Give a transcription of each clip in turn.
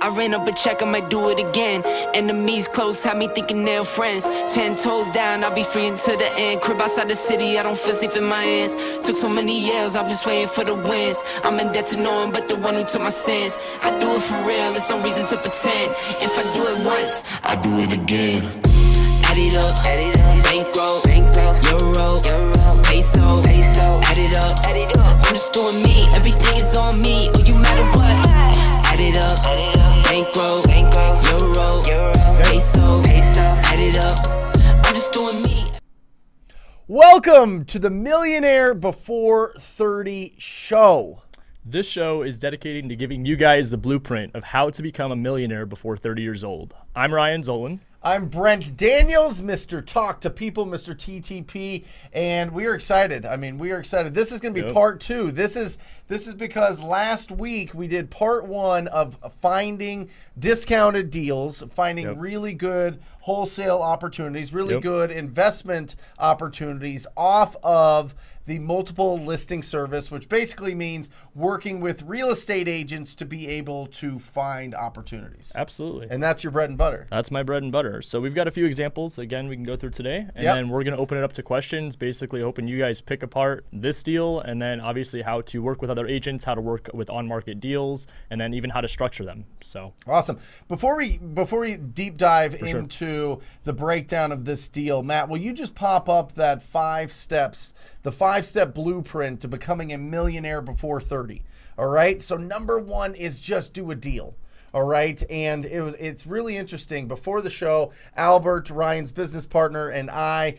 I ran up a check, I might do it again. Enemies close, had me thinking they're friends. 10 toes down, I'll be free until the end. Crib outside the city, I don't feel safe in my hands. Took so many years, I'm just waiting for the wins. I'm in debt to no one but the one who took my sins. I do it for real, there's no reason to pretend. If I do it once, I do it again. Add it up, bankroll, euro, peso, add it up, I'm just doing me, everything is on me, oh you matter what, add it up, bankroll, euro, peso, add it up, I'm just doing me. Welcome to the Millionaire Before 30 show. This show is dedicated to giving you guys the blueprint of how to become a millionaire before 30 years old. I'm Ryan Zolin. I'm Brent Daniels, Mr. Talk to People, Mr. TTP, and we are excited. We are excited. This is going to be part two. This is because last week we did part one of finding discounted deals, finding really good wholesale opportunities, really good investment opportunities off of the multiple listing service, which basically means working with real estate agents to be able to find opportunities. Absolutely. And that's your bread and butter. That's my bread and butter. So we've got a few examples, again, we can go through today. And then we're going to open it up to questions, basically hoping you guys pick apart this deal and then obviously how to work with other agents, how to work with on-market deals, and then even how to structure them. So awesome. Before we deep dive into the breakdown of this deal, Matt, will you just pop up that 5 steps, the 5-step blueprint to becoming a millionaire before 30? All right. So number 1 is just do a deal. All right. And it's really interesting. Before the show, Albert, Ryan's business partner, and I,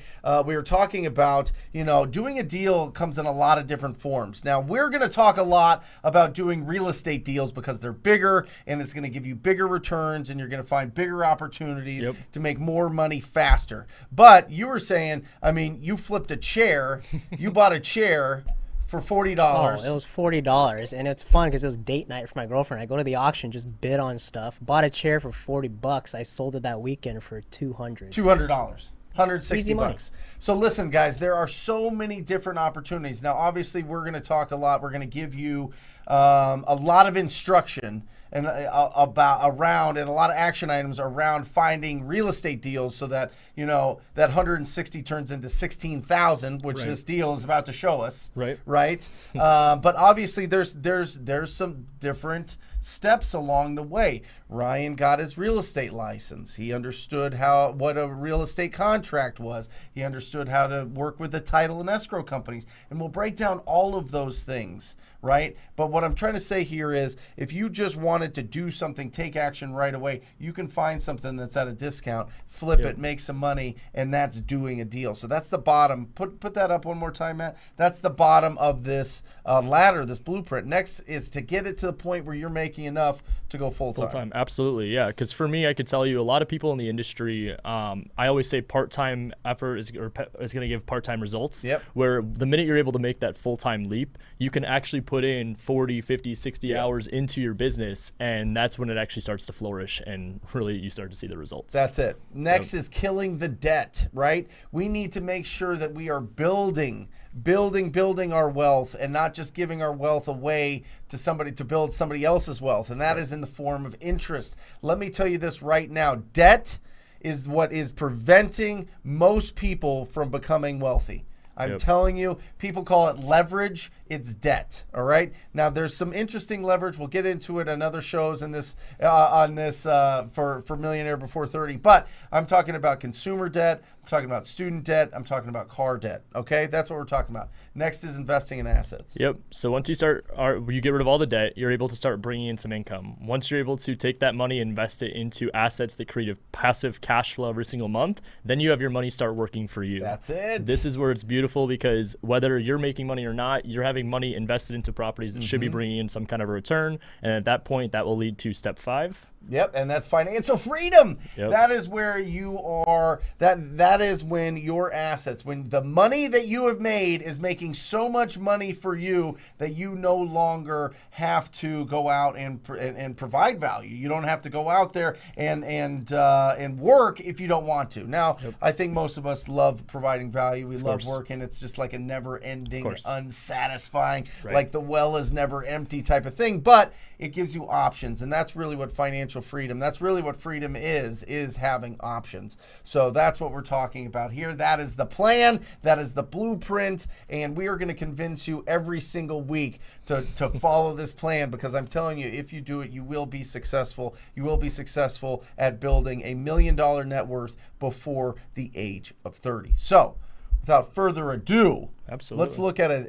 we were talking about, doing a deal comes in a lot of different forms. Now, we're going to talk a lot about doing real estate deals because they're bigger and it's going to give you bigger returns and you're going to find bigger opportunities to make more money faster. But you were saying, you flipped a chair, you bought a chair for $40. Oh, it was $40, and it's fun because it was date night for my girlfriend. I go to the auction, just bid on stuff, bought a chair for $40. I sold it that weekend for $200. $160. So listen, guys, there are so many different opportunities. Now, obviously, we're going to talk a lot. We're going to give you a lot of instruction and around and a lot of action items around finding real estate deals so that that 160 turns into 16,000, which this deal is about to show us. Right. But obviously, there's some different steps along the way. Ryan got his real estate license. He understood what a real estate contract was. He understood how to work with the title and escrow companies. And we'll break down all of those things, right? But what I'm trying to say here is if you just wanted to do something, take action right away, you can find something that's at a discount, flip it, make some money, and that's doing a deal. So that's the bottom. Put that up one more time, Matt. That's the bottom of this ladder, this blueprint. Next is to get it to the point where you're making enough to go full-time. Absolutely, yeah. Because for me, I could tell you a lot of people in the industry, I always say part-time effort is going to give part-time results. Where the minute you're able to make that full-time leap, you can actually put in 40, 50, 60 hours into your business, and that's when it actually starts to flourish and really you start to see the results. That's it. Next is killing the debt, right? We need to make sure that we are building our wealth and not just giving our wealth away to somebody to build somebody else's wealth. And that is in the form of interest. Let me tell you this right now. Debt is what is preventing most people from becoming wealthy. I'm telling you, people call it leverage. It's debt. All right. Now, there's some interesting leverage. We'll get into it on other shows in this for Millionaire Before 30. But I'm talking about consumer debt. I'm talking about student debt. I'm talking about car debt. Okay, that's what we're talking about. Next is investing in assets. So once you you get rid of all the debt, you're able to start bringing in some income. Once you're able to take that money and invest it into assets that create a passive cash flow every single month, then you have your money start working for you. That's it. This is where it's beautiful because whether you're making money or not, you're having money invested into properties that should be bringing in some kind of a return. And at that point, that will lead to step 5. And that's financial freedom. That is where you are. That is when your assets, when the money that you have made is making so much money for you that you no longer have to go out and provide value. You don't have to go out there and work if you don't want to. Now, I think most of us love providing value. We love working. It's just like a never-ending, unsatisfying, like the well is never empty type of thing. But it gives you options, and that's really what financial financial freedom. That's really what freedom is having options. So that's what we're talking about here. That is the plan. That is the blueprint. And we are going to convince you every single week to follow this plan, because I'm telling you, if you do it, you will be successful. You will be successful at building $1 million net worth before the age of 30. So without further ado, absolutely,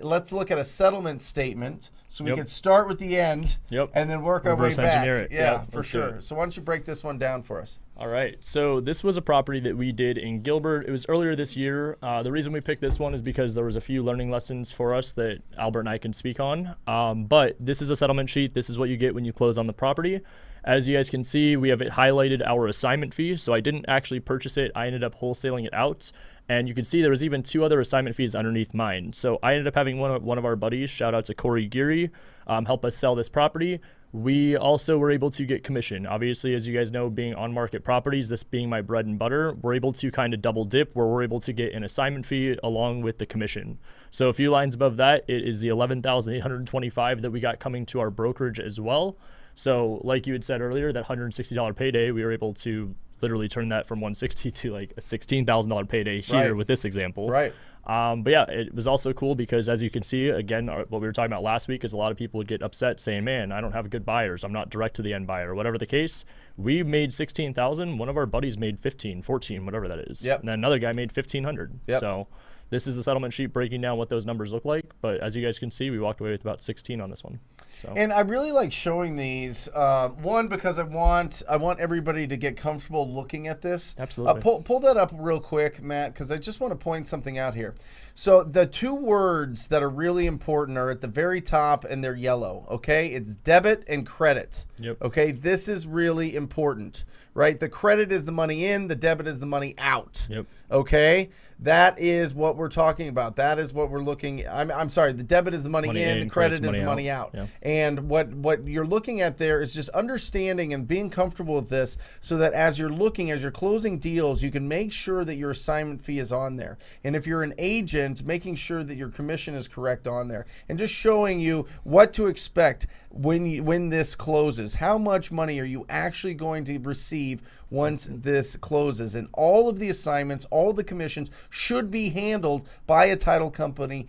let's look at a settlement statement, so we can start with the end, and then work our way back. Yeah, for sure. So why don't you break this one down for us? All right. So this was a property that we did in Gilbert. It was earlier this year. The reason we picked this one is because there was a few learning lessons for us that Albert and I can speak on. But this is a settlement sheet. This is what you get when you close on the property. As you guys can see, we have it highlighted our assignment fee. So I didn't actually purchase it. I ended up wholesaling it out. And you can see there was even 2 other assignment fees underneath mine. So I ended up having one of our buddies, shout out to Corey Geary, help us sell this property. We also were able to get commission. Obviously, as you guys know, being on market properties, this being my bread and butter, we're able to kind of double dip where we're able to get an assignment fee along with the commission. So a few lines above that, it is the $11,825 that we got coming to our brokerage as well. So like you had said earlier, that $160 payday, we were able to literally turn that from $160 to like a $16,000 payday here with this example. Right. But yeah, it was also cool because, as you can see, again, what we were talking about last week is a lot of people would get upset saying, man, I don't have good buyers. I'm not direct to the end buyer, whatever the case. We made 16,000. One of our buddies made 15, 14, whatever that is. Yep. And then another guy made 1,500. Yep. So this is the settlement sheet breaking down what those numbers look like. But as you guys can see, we walked away with about 16 on this one. So. And I really like showing these, one, because I want everybody to get comfortable looking at this. Absolutely. Pull that up real quick, Matt, because I just want to point something out here. So the 2 words that are really important are at the very top, and they're yellow, okay? It's debit and credit. Yep. Okay, this is really important, right? The credit is the money in, the debit is the money out. Yep. Okay? That is what we're talking about. That is what we're looking. I'm sorry. The debit is the money in. The credit is the money out. Yeah. And what you're looking at there is just understanding and being comfortable with this, so that as you're closing deals, you can make sure that your assignment fee is on there. And if you're an agent, making sure that your commission is correct on there, and just showing you what to expect when this closes. How much money are you actually going to receive once this closes? And all of the assignments, all of the commissions should be handled by a title company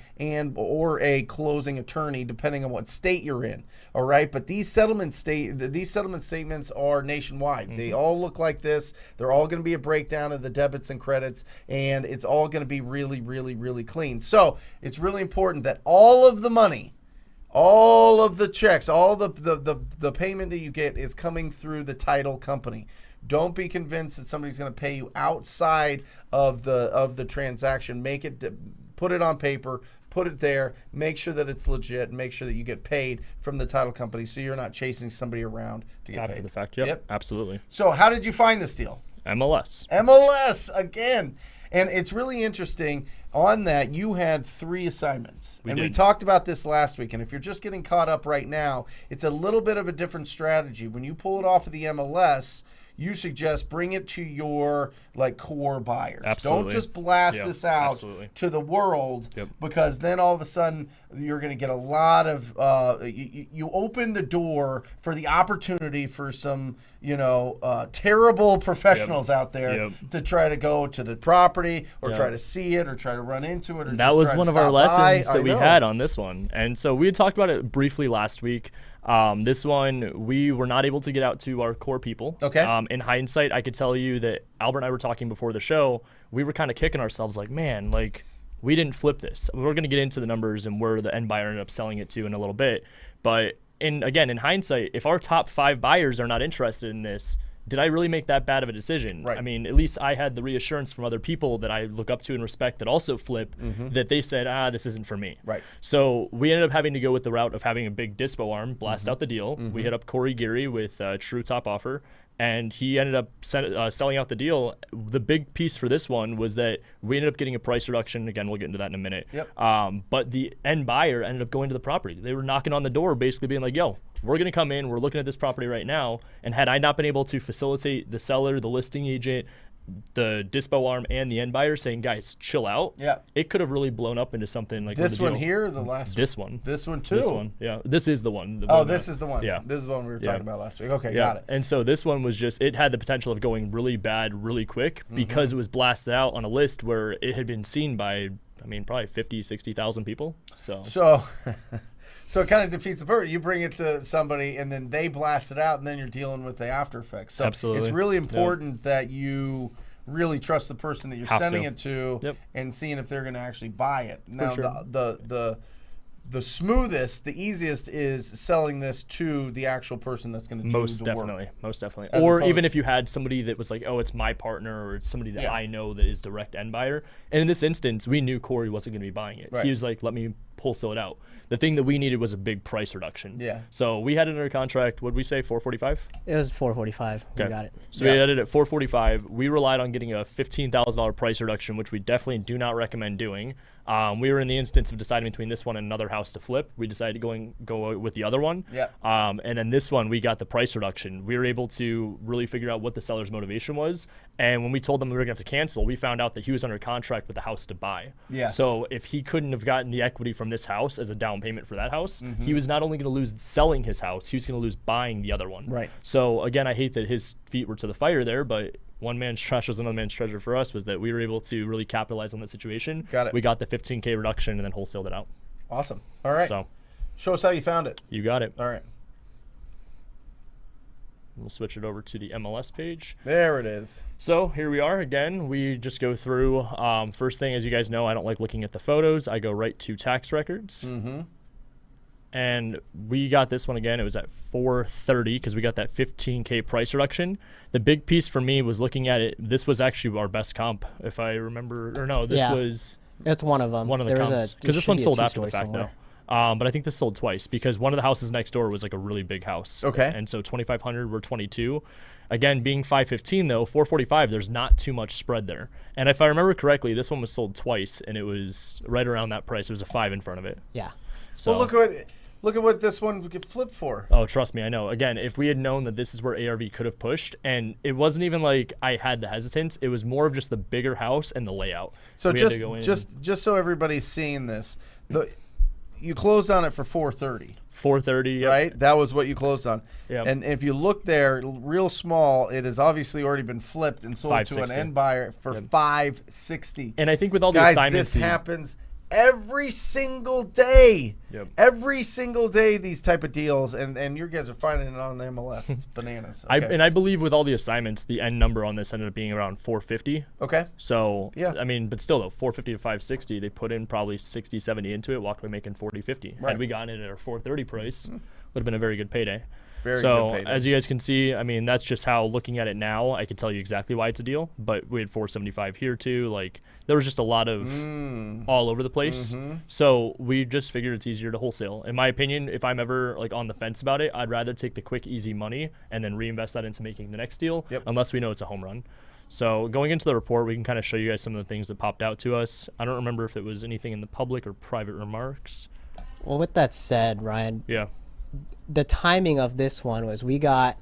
or a closing attorney, depending on what state you're in. All right, but these settlement statements are nationwide. Mm-hmm. They all look like this. They're all going to be a breakdown of the debits and credits, and it's all going to be really, really, really clean. So it's really important that all of the money, all of the checks, all the payment that you get is coming through the title company. Don't be convinced that somebody's going to pay you outside of the transaction. Put it on paper, put it there, make sure that it's legit, and make sure that you get paid from the title company, so you're not chasing somebody around to get paid. After the fact, yep, absolutely. So how did you find this deal? MLS. MLS again. And it's really interesting. On that, you had 3 assignments. We talked about this last week. And if you're just getting caught up right now, it's a little bit of a different strategy. When you pull it off of the MLS, you suggest bring it to your core buyers. Absolutely. Don't just blast this out to the world, because then all of a sudden you're going to get a lot of you open the door for the opportunity for some terrible professionals out there to try to go to the property or try to see it or try to run into it. Or that was one of our lessons that we had on this one. And so we had talked about it briefly last week. This one, we were not able to get out to our core people. Okay. In hindsight, I could tell you that Albert and I were talking before the show. We were kind of kicking ourselves like, man, we didn't flip this. We're going to get into the numbers and where the end buyer ended up selling it to in a little bit. But in hindsight, if our top 5 buyers are not interested in this, did I really make that bad of a decision? Right. I mean, at least I had the reassurance from other people that I look up to and respect that also flip, that they said, this isn't for me. Right. So we ended up having to go with the route of having a big dispo arm, blast out the deal. We hit up Corey Geary with True Top Offer, and he ended up selling out the deal. The big piece for this one was that we ended up getting a price reduction. Again, we'll get into that in a minute. Yep. But the end buyer ended up going to the property. They were knocking on the door basically being like, yo, we're going to come in. We're looking at this property right now. And had I not been able to facilitate the seller, the listing agent, the dispo arm and the end buyer saying, guys, chill out. Yeah. It could have really blown up into something like this one here, or the last this one. This one too. This one, yeah. This is the one. This is the one. Yeah. This is the one we were talking about last week. Okay, yeah. got it. And so this one was just, it had the potential of going really bad really quick because it was blasted out on a list where it had been seen by, I mean, probably 50, 60,000 people. So So it kind of defeats the purpose. You bring it to somebody, and then they blast it out, and then you're dealing with the after effects. So absolutely. It's really important that you really trust the person that you're sending it to, and seeing if they're going to actually buy it. Now, the smoothest, the easiest is selling this to the actual person that's going to do the work. Most definitely. Or even if you had somebody that was like, oh, it's my partner, or it's somebody that I know that is direct end buyer. And in this instance, we knew Corey wasn't going to be buying it. Right. He was like, let me wholesale it out. The thing that we needed was a big price reduction. Yeah. So we had it under contract. What did we say? 445. It was 445. Okay. We got it. So we had it at 445. We relied on getting a $15,000 price reduction, which we definitely do not recommend doing. We were in the instance of deciding between this one and another house to flip. We decided to go with the other one. Yeah. And then this one, we got the price reduction. We were able to really figure out what the seller's motivation was. And when we told them we were going to have to cancel, we found out that he was under contract with the house to buy. Yeah. So if he couldn't have gotten the equity from this house as a down payment for that house, he was not only going to lose selling his house, he was going to lose buying the other one. Right. So again, I hate that his feet were to the fire there, but one man's trash was another man's treasure for us, was that we were able to really capitalize on that situation. Got it. We got the $15K reduction and then wholesaled it out. Awesome. All right. So show us how you found it. You got it. All right. We'll switch it over to the MLS page. There it is. So here we are again. We just go through. First thing, as you guys know, I don't like looking at the photos. I go right to tax records. And we got this one again. It was at 430 because we got that 15K price reduction. The big piece for me was looking at it. This was actually our best comp, if I remember. Or no, this was. It's one of them. One of the comps. Because this one sold after the fact, though. But I think this sold twice because one of the houses next door was like a really big house. Okay. And so 2,500 were 22. Again, being 515 though, 445, there's not too much spread there. And if I remember correctly, this one was sold twice, and it was right around that price. It was a 5 in front of it. Yeah. So well, look at what this one could flip for. Oh, trust me, I know. Again, if we had known that this is where ARV could have pushed, and it wasn't even like I had the hesitance, it was more of just the bigger house and the layout. So just so everybody's seeing this, you closed on it for 430. 430, yep. Right? That was what you closed on. Yep. And if you look there, real small, it has obviously already been flipped and sold to an end buyer for 560. And I think with all the assignments, this happens every single day. Yep. Every single day, these type of deals, and your guys are finding it on the MLS. It's bananas. Okay. I believe with all the assignments, the end number on this ended up being around 450. Okay. So, yeah. I mean, but still, though, 450 to 560, they put in probably 60, 70 into it, walked away making 40, 50. Right. Had we gotten it at our 430 price, would have been a very good payday. So as you guys can see, I mean, that's just how, looking at it now, I can tell you exactly why it's a deal. But we had 475 here too. Like, there was just a lot of all over the place. So we just figured it's easier to wholesale. In my opinion, if I'm ever like on the fence about it, I'd rather take the quick, easy money and then reinvest that into making the next deal, unless we know it's a home run. So going into the report, we can kind of show you guys some of the things that popped out to us. I don't remember if it was anything in the public or private remarks. Well, with that said, Ryan. Yeah. The timing of this one was we got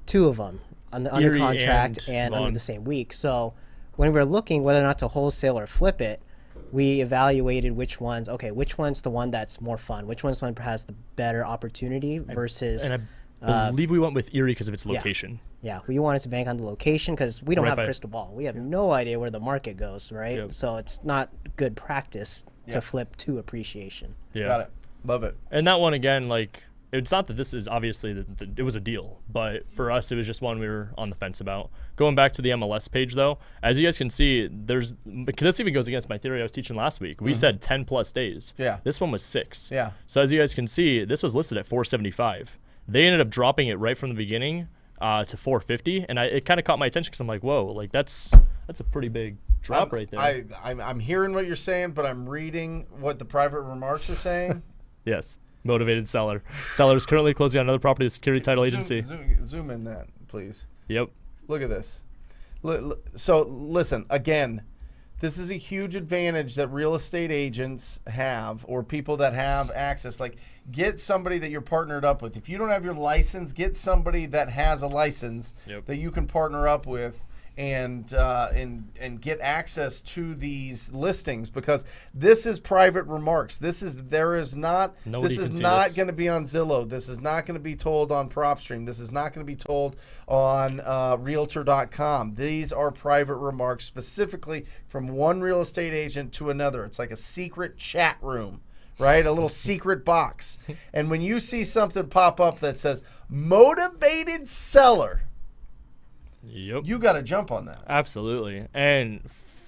2 of them under contract and under the same week. So when we were looking whether or not to wholesale or flip it, we evaluated which one's the one that's more fun, which one's the one that has the better opportunity versus. And I believe we went with Erie because of its location. Yeah, we wanted to bank on the location because we don't have a crystal ball. We have no idea where the market goes, right? Yep. So it's not good practice to flip to appreciation. Yeah. Got it. Love it. And that one, again, like, it's not that this is obviously it was a deal, but for us, it was just one we were on the fence about. Going back to the MLS page, though, as you guys can see, this even goes against my theory I was teaching last week. We said 10 plus days. Yeah. This one was 6. Yeah. So as you guys can see, this was listed at 475. They ended up dropping it right from the beginning to 450, and it kind of caught my attention because I'm like, whoa, like that's a pretty big drop right there. I'm hearing what you're saying, but I'm reading what the private remarks are saying. Yes. Motivated seller. Seller is currently closing on another property with security title agency. Zoom in that, please. Yep. Look at this. So listen, again, this is a huge advantage that real estate agents have, or people that have access. Like, get somebody that you're partnered up with. If you don't have your license, get somebody that has a license that you can partner up with and get access to these listings, because this is private remarks. This is not going to be on Zillow. This is not going to be told on PropStream. This is not going to be told on Realtor.com. These are private remarks specifically from one real estate agent to another. It's like a secret chat room, right? A little secret box. And when you see something pop up that says motivated seller, you got to jump on that. Absolutely. And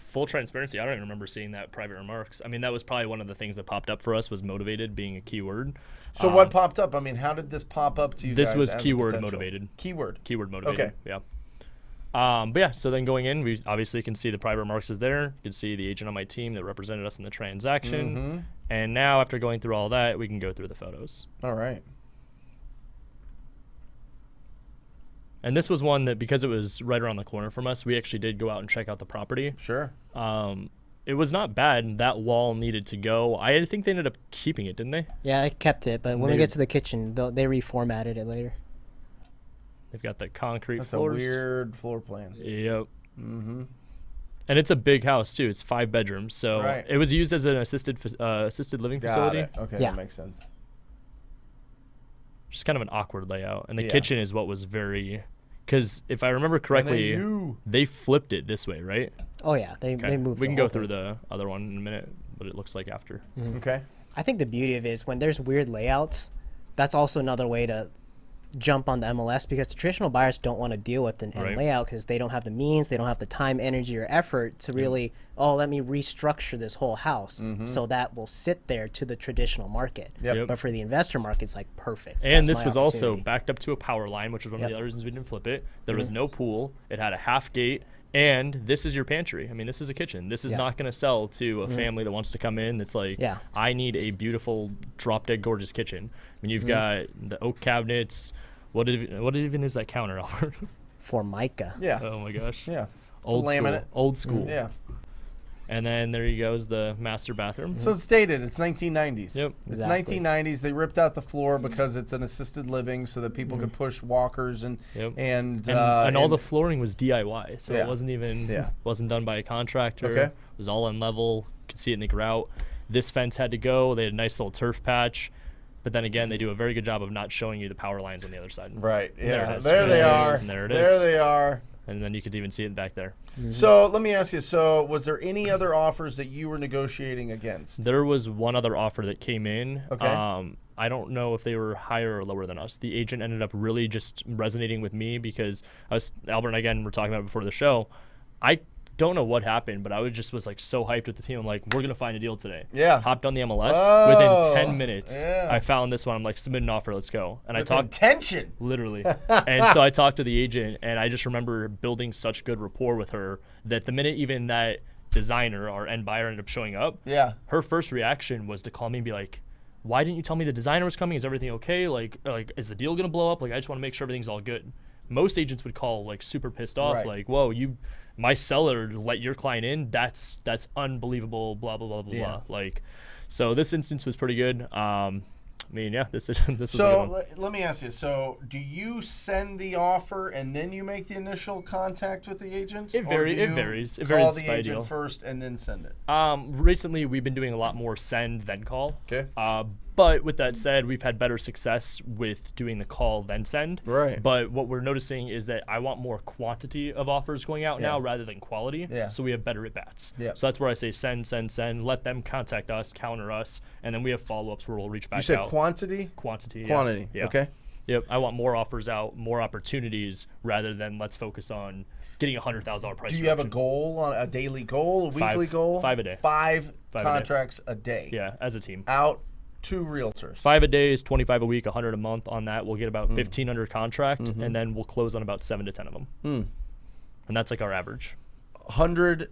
full transparency, I don't even remember seeing that private remarks. I mean, that was probably one of the things that popped up for us, was motivated being a keyword. So what popped up? I mean, how did this pop up to you guys? This was keyword motivated. Keyword motivated. Okay. Yeah. But yeah, so then going in, we obviously can see the private remarks is there. You can see the agent on my team that represented us in the transaction. And now after going through all that, we can go through the photos. All right. And this was one that, because it was right around the corner from us, we actually did go out and check out the property. Sure. It was not bad. That wall needed to go. I think they ended up keeping it, didn't they? Yeah, they kept it, but when we get to the kitchen, they reformatted it later. They've got the concrete That's floors. a weird floor plan. Yep. And it's a big house too. It's 5 bedrooms, so it was used as an assisted living facility. Okay, that makes sense. Just kind of an awkward layout, and the kitchen is what was very, because if I remember correctly, they flipped it this way, right? Oh yeah, they moved. We can go through the other one in a minute, what it looks like after. Okay. I think the beauty of it is when there's weird layouts, that's also another way to jump on the MLS, because the traditional buyers don't want to deal with an end layout because they don't have the means, they don't have the time, energy, or effort to really, let me restructure this whole house so that will sit there to the traditional market. But for the investor market, it's like perfect. And this was also backed up to a power line, which was one of the other reasons we didn't flip it. There was no pool. It had a half gate. And this is your pantry. I mean, this is a kitchen. This is not going to sell to a family that wants to come in that's like, I need a beautiful, drop-dead gorgeous kitchen. I mean, you've got the oak cabinets. What even is that counter, Albert? Formica. Yeah. Oh, my gosh. Yeah. Old school. Old school. Yeah. And then there you go is the master bathroom. So it's dated. It's 1990s. Yep. It's 1990s. They ripped out the floor because it's an assisted living so that people could push walkers and all the flooring was DIY. So it wasn't even wasn't done by a contractor. Okay. It was all on level. Could see it in the grout. This fence had to go. They had a nice little turf patch. But then again, they do a very good job of not showing you the power lines on the other side. Right. Yeah. There they are. And there it is. There they are. And then you could even see it back there. So let me ask you, was there any other offers that you were negotiating against? There was one other offer that came in. Okay. I don't know if they were higher or lower than us. The agent ended up really just resonating with me because Albert and I, again, were talking about it before the show. I don't know what happened, but I was like so hyped with the team. I'm like, we're going to find a deal today. Yeah. Hopped on the MLS. Within 10 minutes, I found this one. I'm like, submit an offer. Let's go. And I talked. Tension. Literally. And so I talked to the agent, and I just remember building such good rapport with her that the minute even that designer, our end buyer, ended up showing up, her first reaction was to call me and be like, why didn't you tell me the designer was coming? Is everything okay? Like is the deal going to blow up? Like, I just want to make sure everything's all good. Most agents would call like super pissed off, like, whoa, my seller let your client in, that's unbelievable, blah blah blah blah blah. Like, so this instance was pretty good. I mean, yeah, this was a good one. So let me ask you, so do you send the offer and then you make the initial contact with the agent? It varies. It call varies the agent first and then send it? Recently we've been doing a lot more send then call. Okay. But with that said, we've had better success with doing the call then send. Right. But what we're noticing is that I want more quantity of offers going out now rather than quality. Yeah. So we have better at-bats. Yeah. So that's where I say send. Let them contact us, counter us, and then we have follow-ups where we'll reach back out. You said quantity? Quantity. Quantity. Yeah. Okay. Yep. I want more offers out, more opportunities, rather than let's focus on getting $100,000 price. Do you have a goal, on a daily goal, a weekly goal? 5 a day. Five contracts a day. Yeah, as a team. Out 2 realtors. 5 a day is 25 a week, 100 a month. On that, we'll get about 15 under contract, and then we'll close on about 7 to 10 of them. And that's like our average. 100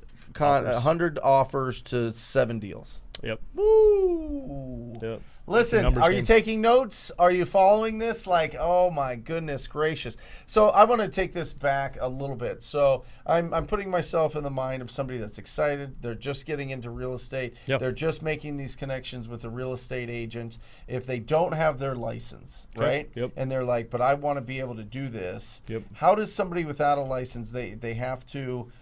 offers to 7 deals. Yep. Woo! Yep. Listen, are you taking notes? Are you following this? Like, oh my goodness gracious. So I want to take this back a little bit. So I'm putting myself in the mind of somebody that's excited. They're just getting into real estate. Yep. They're just making these connections with a real estate agent. If they don't have their license, right? Yep. And they're like, but I want to be able to do this. Yep. How does somebody without a license, they have to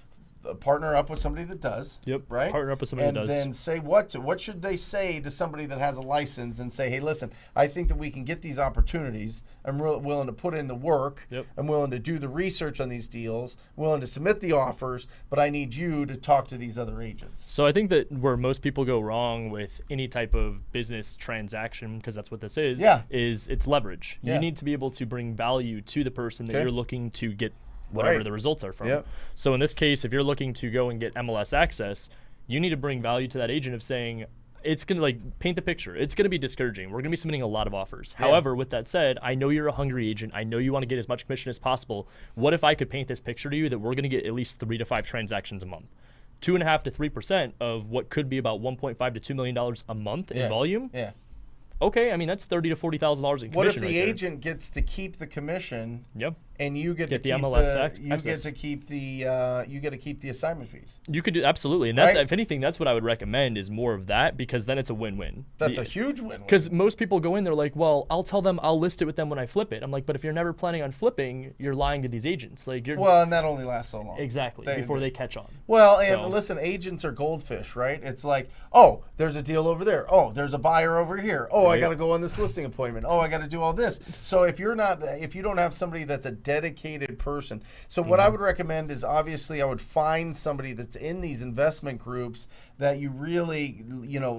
partner up with somebody that does. Yep. Right. Partner up with somebody that does. And then say what should they say to somebody that has a license and say, hey, listen, I think that we can get these opportunities. I'm willing to put in the work. Yep. I'm willing to do the research on these deals. Willing to submit the offers, but I need you to talk to these other agents. So I think that where most people go wrong with any type of business transaction, because that's what this is, is it's leverage. You need to be able to bring value to the person that you're looking to get whatever the results are from. Yep. So in this case, if you're looking to go and get MLS access, you need to bring value to that agent of saying, it's going to like paint the picture. It's going to be discouraging. We're going to be submitting a lot of offers. Yeah. However, with that said, I know you're a hungry agent. I know you want to get as much commission as possible. What if I could paint this picture to you that we're going to get at least 3 to 5 transactions a month? 2.5 to 3% of what could be about $1.5 to $2 million a month in volume. Yeah. Okay, I mean that's $30,000 to $40,000 in commission. What if the right agent gets to keep the commission? Yep. And you get to the keep MLS you get to keep the assignment fees. You could do absolutely, and that's if anything, that's what I would recommend is more of that, because then it's a win-win. That's a huge win-win. Because most people go in, they're like, well, I'll tell them I'll list it with them when I flip it. I'm like, but if you're never planning on flipping, you're lying to these agents. Like you're and that only lasts so long. Exactly, before they catch on. Well, and listen, agents are goldfish, right? It's like, oh, there's a deal over there. Oh, there's a buyer over here. Oh, I got to go on this listing appointment. Oh, I got to do all this. So if you don't have somebody that's a dedicated person. So what I would recommend is obviously I would find somebody that's in these investment groups that you really,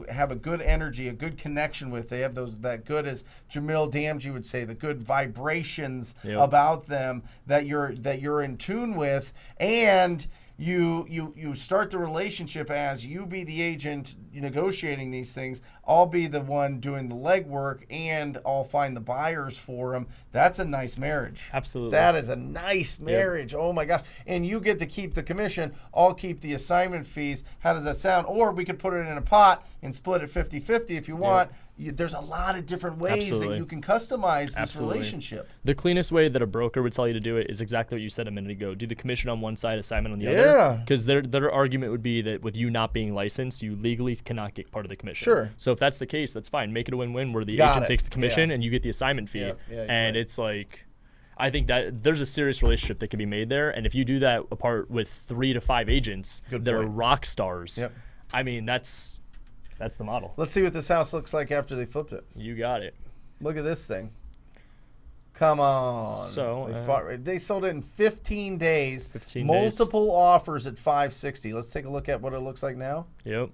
have a good energy, a good connection with. They have that good, as Jamil Damji would say, the good vibrations about them that you're in tune with, and you start the relationship as you be the agent negotiating these things. I'll be the one doing the legwork, and I'll find the buyers for them. That's a nice marriage. Absolutely. That is a nice marriage. Yep. Oh my gosh. And you get to keep the commission. I'll keep the assignment fees. How does that sound? Or we could put it in a pot and split it 50-50 if you want. There's a lot of different ways that you can customize this relationship. The cleanest way that a broker would tell you to do it is exactly what you said a minute ago. Do the commission on one side, assignment on the other. Because their argument would be that with you not being licensed, you legally cannot get part of the commission. Sure. So if that's the case, that's fine. Make it a win-win where the agent takes the commission and you get the assignment fee. And it's like, I think that there's a serious relationship that can be made there. And if you do that apart with 3 to 5 agents that are rock stars, I mean, that's the model. Let's see what this house looks like after they flipped it. You got it. Look at this thing. Come on. So they sold it in 15 days. 15 multiple offers at 560. Let's take a look at what it looks like now. Yep.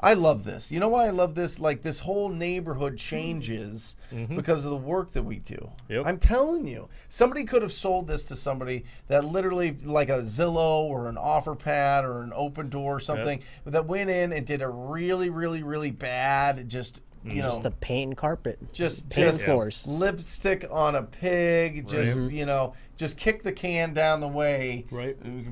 I love this. You know why I love this? Like, this whole neighborhood changes because of the work that we do. Yep. I'm telling you. Somebody could have sold this to somebody that literally, like a Zillow or an OfferPad or an Open Door or something, that went in and did a really, really, really bad just a paint and carpet, just floors, lipstick on a pig, just kick the can down the way,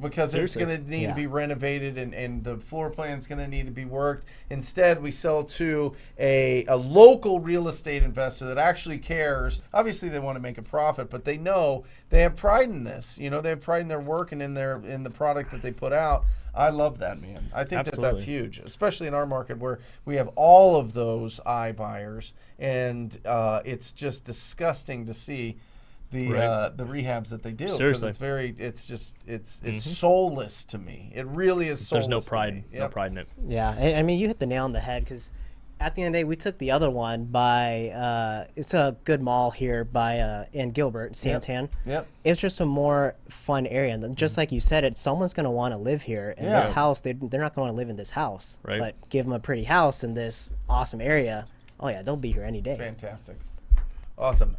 because it's going to need to be renovated and the floor plan's going to need to be worked. Instead, we sell to a local real estate investor that actually cares. Obviously, they want to make a profit, but they know they have pride in this. They have pride in their work and in the product that they put out. I love that, man. I think that's huge, especially in our market where we have all of those iBuyers, and it's just disgusting to see the rehabs that they do. Seriously, it's soulless to me. It really is soulless. There's no pride, no pride in it. Yeah, I mean, you hit the nail on the head, because at the end of the day, we took the other one by, it's a good mall here in Gilbert, Santan. Yep. It's just a more fun area. And just like you said, someone's going to want to live here. In this house, they're not going to want to live in this house. Right. But give them a pretty house in this awesome area. Oh, yeah, they'll be here any day. Fantastic. Awesome.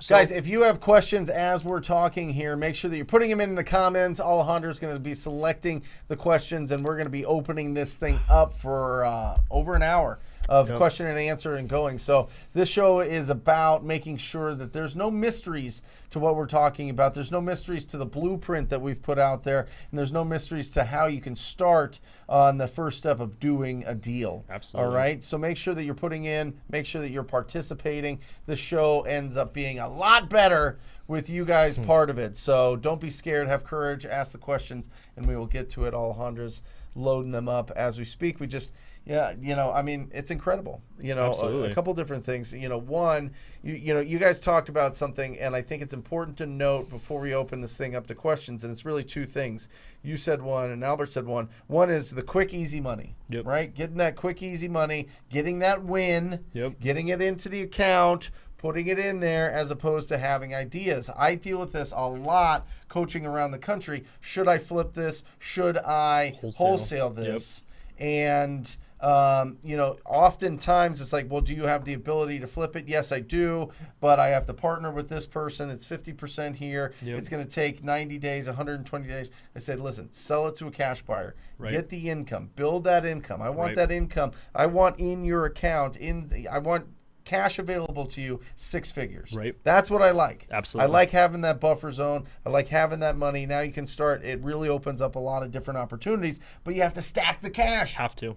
Guys, if you have questions as we're talking here, make sure that you're putting them in the comments. Alejandra's going to be selecting the questions, and we're going to be opening this thing up for over an hour of question and answer and going. So this show is about making sure that there's no mysteries to what we're talking about. There's no mysteries to the blueprint that we've put out there, and there's no mysteries to how you can start on the first step of doing a deal. Absolutely. All right? So make sure that you're putting in, make sure that you're participating. The show ends up being a lot better with you guys part of it. So don't be scared, have courage, ask the questions, and we will get to it. Alejandra's loading them up as we speak. We just, I mean, it's incredible. A couple different things. One, you guys talked about something, and I think it's important to note before we open this thing up to questions, and it's really two things. You said one, and Albert said one. One is the quick, easy money, right? Getting that quick, easy money, getting that win, getting it into the account, putting it in there, as opposed to having ideas. I deal with this a lot coaching around the country. Should I flip this? Should I wholesale this? And oftentimes it's like, well, do you have the ability to flip it? Yes, I do, but I have to partner with this person. It's 50% here. It's going to take 90 days, 120 days. I said, listen, sell it to a cash buyer. Get the income. Build that income. I want that income. I want in your account. I want cash available to you, 6 figures. That's what I like. Absolutely. I like having that buffer zone. I like having that money. Now you can start. It really opens up a lot of different opportunities, but you have to stack the cash. Have to.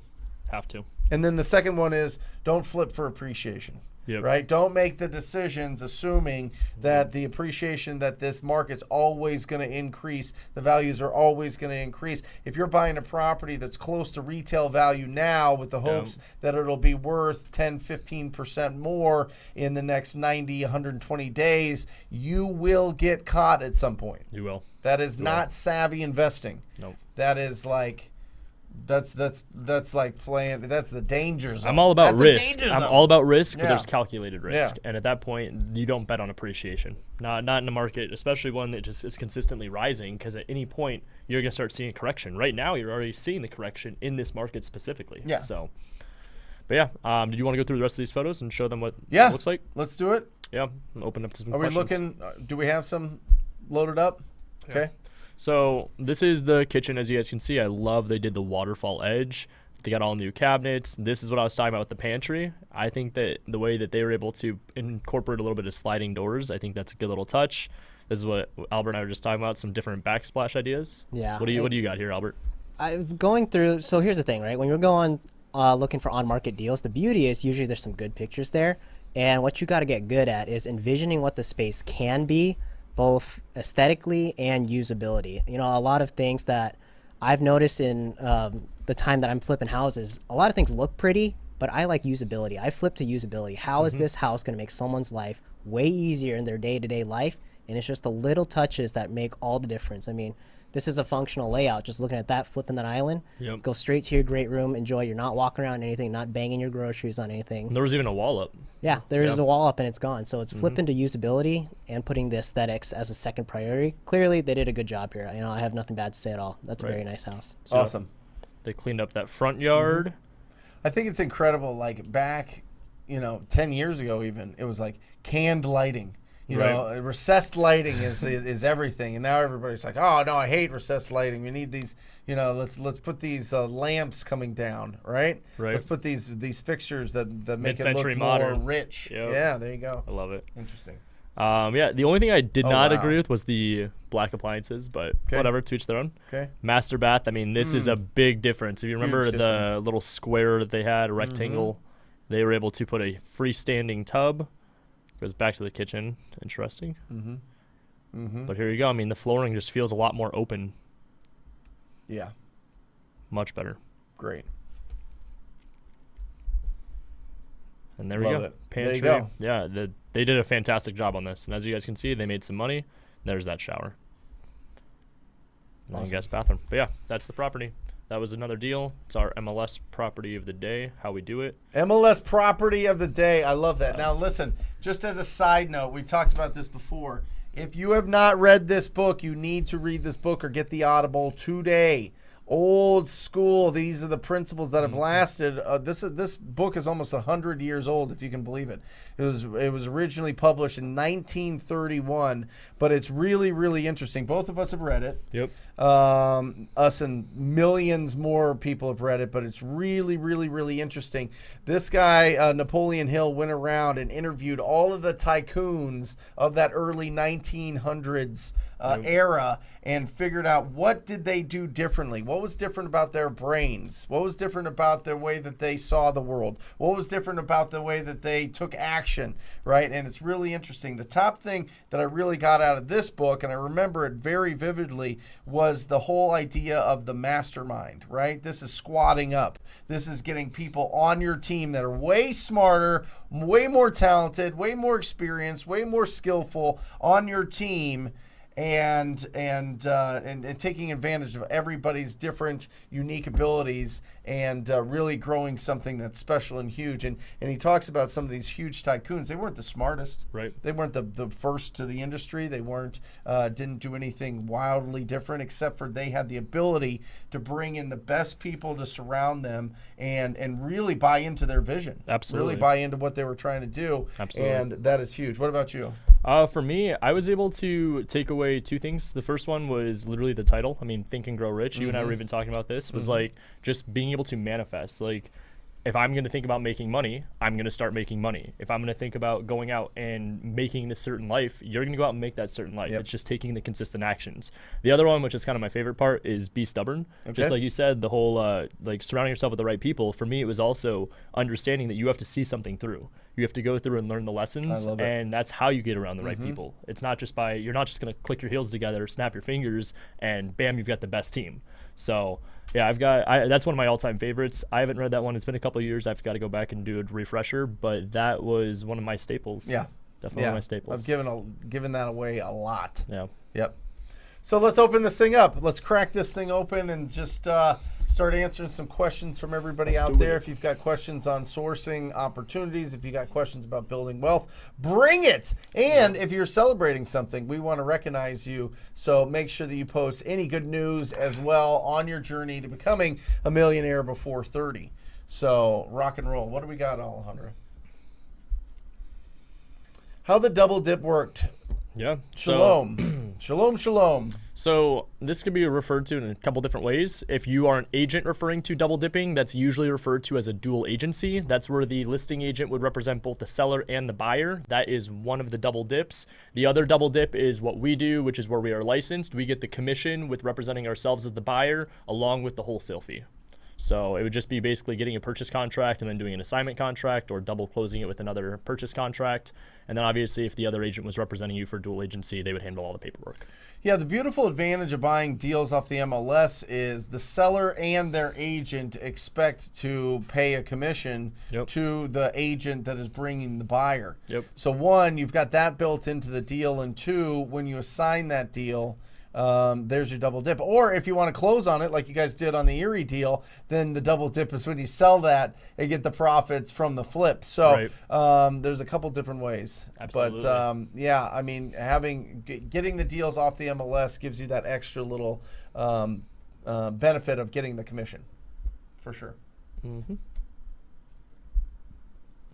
And then the second one is don't flip for appreciation. Right? Don't make the decisions assuming that the appreciation that this market's always going to increase, the values are always going to increase. If you're buying a property that's close to retail value now with the hopes that it'll be worth 10, 15% more in the next 90, 120 days, you will get caught at some point. You will. That is not savvy investing. Nope. That is like... That's like playing. That's the danger zone. I'm all about risk. I'm all about risk, but there's calculated risk, and at that point, you don't bet on appreciation. Not in a market, especially one that just is consistently rising. Because at any point, you're gonna start seeing a correction. Right now, you're already seeing the correction in this market specifically. So, but did you want to go through the rest of these photos and show them what it looks like? Let's do it. Open up to some questions. Are we looking? Do we have some loaded up? Okay. So this is the kitchen, as you guys can see. I love they did the waterfall edge. They got all new cabinets. This is what I was talking about with the pantry. I think that the way that they were able to incorporate a little bit of sliding doors, I think that's a good little touch. This is what Albert and I were just talking about, some different backsplash ideas. Yeah. What do you got here, Albert? I'm going through, so here's the thing, right? When you're going looking for on-market deals, the beauty is usually there's some good pictures there. And what you got to get good at is envisioning what the space can be, both aesthetically and usability. A lot of things that I've noticed in the time that I'm flipping houses, a lot of things look pretty, but I like usability. I flip to usability. How is this house going to make someone's life way easier in their day-to-day life? And it's just the little touches that make all the difference. I mean, this is a functional layout. Just looking at that, flipping that island, go straight to your great room, enjoy. You're not walking around anything, not banging your groceries on anything. And there was even a wall up. Yeah, there's a wall up and it's gone. So it's flipping to usability and putting the aesthetics as a second priority. Clearly, they did a good job here. I have nothing bad to say at all. That's a very nice house. So awesome. They cleaned up that front yard. I think it's incredible. Like back, 10 years ago even, it was like canned lighting. Recessed lighting is everything, and now everybody's like, "Oh no, I hate recessed lighting. We need these. Let's put these lamps coming down, right? Let's put these fixtures that make it look more rich. Yeah, there you go. I love it. Interesting. The only thing I did not agree with was the black appliances, but whatever, to each their own. Master bath. I mean, this is a big difference. If you remember the little square that they had, a rectangle, they were able to put a freestanding tub. Goes back to the kitchen. Interesting. But here you go. I mean, the flooring just feels a lot more open. Yeah. Much better. Great. And there we go. Pantry. There you go. Yeah, they did a fantastic job on this. And as you guys can see, they made some money. There's that shower. Long guest bathroom. But yeah, that's the property. That was another deal. It's our MLS property of the day, how we do it. MLS property of the day. I love that. Now, listen, just as a side note, we talked about this before. If you have not read this book, you need to read this book or get the Audible today. Old school. These are the principles that have lasted. This book is almost 100 years old, if you can believe it. It was originally published in 1931, but it's really, really interesting. Both of us have read it. Yep. Us and millions more people have read it, but it's really, really, really interesting. This guy, Napoleon Hill, went around and interviewed all of the tycoons of that early 1900s era and figured out what did they do differently. What was different about their brains? What was different about the way that they saw the world? What was different about the way that they took action, right? And it's really interesting. The top thing that I really got out of this book, and I remember it very vividly, was the whole idea of the mastermind, right? This is squatting up. This is getting people on your team that are way smarter, way more talented, way more experienced, way more skillful on your team, and taking advantage of everybody's different unique abilities and really growing something that's special and huge. And he talks about some of these huge tycoons. They weren't the smartest. Right. They weren't the first to the industry. They weren't didn't do anything wildly different, except for they had the ability to bring in the best people to surround them and really buy into their vision. Absolutely. Really buy into what they were trying to do. Absolutely. And that is huge. What about you? For me, I was able to take away two things. The first one was literally the title. I mean, Think and Grow Rich. You and I were even talking about this. Was like just being able to manifest. Like, if I'm going to think about making money, I'm going to start making money. If I'm going to think about going out and making this certain life, you're going to go out and make that certain life. Yep. It's just taking the consistent actions. The other one, which is kind of my favorite part, is be stubborn. Okay. Just like you said, the whole like surrounding yourself with the right people. For me, it was also understanding that you have to see something through. You have to go through and learn the lessons, and that's how you get around the right people. It's not just you're not just going to click your heels together, snap your fingers, and bam, you've got the best team. So yeah, that's one of my all-time favorites. I haven't read that one. It's been a couple of years. I've got to go back and do a refresher, but that was one of my staples. Yeah. Definitely one of my staples. I've given that away a lot. Yeah. Yep. So let's open this thing up. Let's crack this thing open and just start answering some questions from everybody out there. If you've got questions on sourcing opportunities, if you got questions about building wealth, bring it. And if you're celebrating something, we want to recognize you. So make sure that you post any good news as well on your journey to becoming a millionaire before 30. So rock and roll. What do we got, Alejandro? How the double dip worked. Yeah. Shalom. Shalom, shalom. So this could be referred to in a couple different ways. If you are an agent referring to double dipping, that's usually referred to as a dual agency. That's where the listing agent would represent both the seller and the buyer. That is one of the double dips. The other double dip is what we do, which is where we are licensed. We get the commission with representing ourselves as the buyer along with the wholesale fee. So it would just be basically getting a purchase contract and then doing an assignment contract or double closing it with another purchase contract. And then obviously if the other agent was representing you for dual agency, they would handle all the paperwork. Yeah, the beautiful advantage of buying deals off the MLS is the seller and their agent expect to pay a commission to the agent that is bringing the buyer. Yep. So one, you've got that built into the deal, and two, when you assign that deal, there's your double dip. Or if you want to close on it, like you guys did on the Erie deal, then the double dip is when you sell that and get the profits from the flip. So there's a couple different ways. Absolutely. But yeah, I mean, getting the deals off the MLS gives you that extra little benefit of getting the commission, for sure. Mm-hmm.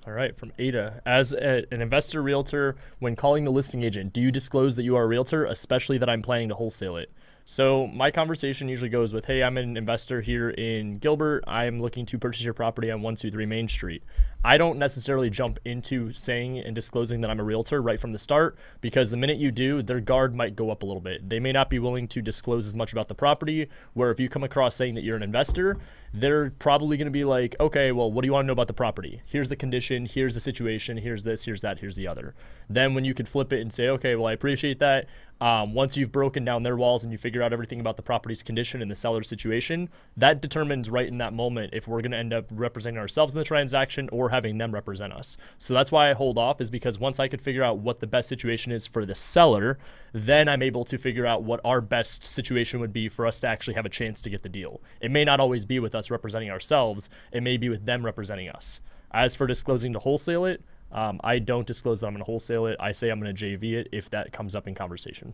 All right, from Ada. As an investor realtor, when calling the listing agent, do you disclose that you are a realtor, especially that I'm planning to wholesale it? So my conversation usually goes with, hey, I'm an investor here in Gilbert. I'm looking to purchase your property on 123 Main Street. I don't necessarily jump into saying and disclosing that I'm a realtor right from the start, because the minute you do, their guard might go up a little bit. They may not be willing to disclose as much about the property, where if you come across saying that you're an investor, they're probably going to be like, okay, well, what do you want to know about the property? Here's the condition, here's the situation, here's this, here's that, here's the other. Then when you could flip it and say, okay, well, I appreciate that. Once you've broken down their walls and you figure out everything about the property's condition and the seller's situation, that determines right in that moment if we're going to end up representing ourselves in the transaction or having them represent us. So that's why I hold off, is because once I could figure out what the best situation is for the seller, then I'm able to figure out what our best situation would be for us to actually have a chance to get the deal. It may not always be with us representing ourselves. It may be with them representing us. As for disclosing to wholesale it, I don't disclose that I'm going to wholesale it. I say I'm going to JV it if that comes up in conversation.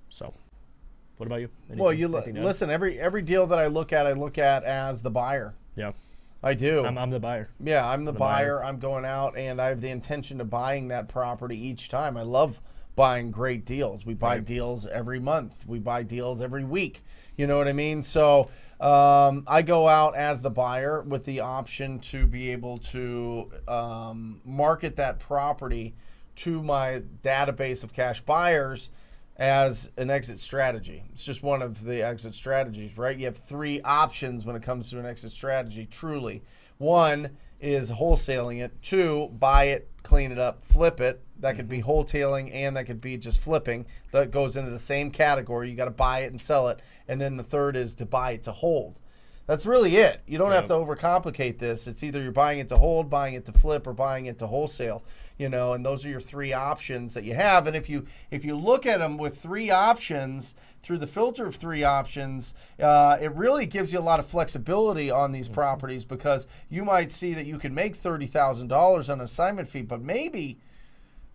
So, what about you? Well, listen. Every deal that I look at as the buyer. Yeah, I do. I'm the buyer. Yeah, I'm the buyer. I'm going out and I have the intention of buying that property each time. I love buying great deals. We buy deals every month. We buy deals every week. You know what I mean? So I go out as the buyer with the option to be able to market that property to my database of cash buyers as an exit strategy. It's just one of the exit strategies, right? You have 3 options when it comes to an exit strategy, truly. 1 is wholesaling it. 2, buy it, clean it up, flip it. That could be wholesaling, and that could be just flipping. That goes into the same category. You got to buy it and sell it. And then the 3rd is to buy it to hold. That's really it. You don't have to overcomplicate this. It's either you're buying it to hold, buying it to flip, or buying it to wholesale. And those are your 3 options that you have. And if you look at them with 3 options through the filter of 3 options, it really gives you a lot of flexibility on these properties, because you might see that you can make $30,000 on assignment fee, but maybe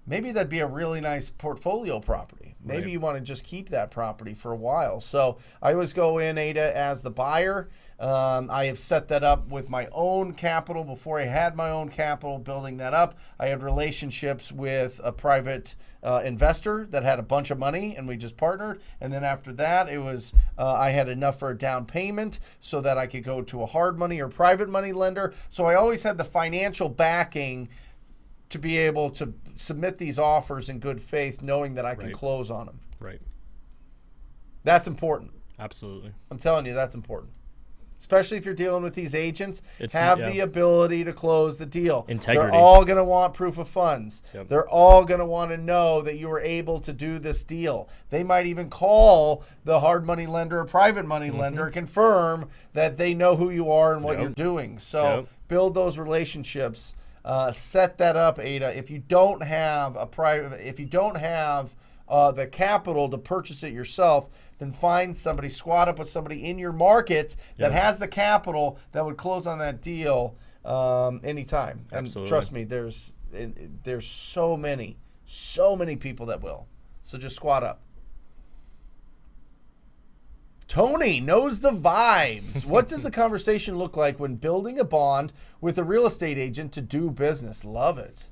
that'd be a really nice portfolio property. Maybe you want to just keep that property for a while. So I always go in, Ada, as the buyer. I have set that up with my own capital. Before I had my own capital, building that up, I had relationships with a private investor that had a bunch of money, and we just partnered. And then after that, it was I had enough for a down payment so that I could go to a hard money or private money lender. So I always had the financial backing to be able to submit these offers in good faith, knowing that I can close on them. Right. That's important. Absolutely. I'm telling you, that's important. Especially if you're dealing with these agents, have the ability to close the deal. Integrity. They're all going to want proof of funds. Yep. They're all going to want to know that you were able to do this deal. They might even call the hard money lender or private money lender, confirm that they know who you are and what you're doing. So build those relationships. Set that up, Ada. If you don't have the capital to purchase it yourself, then find somebody, squat up with somebody in your market that has the capital that would close on that deal anytime. And trust me, there's so many people that will. So just squat up. Tony knows the vibes. What does the conversation look like when building a bond with a real estate agent to do business? Love it.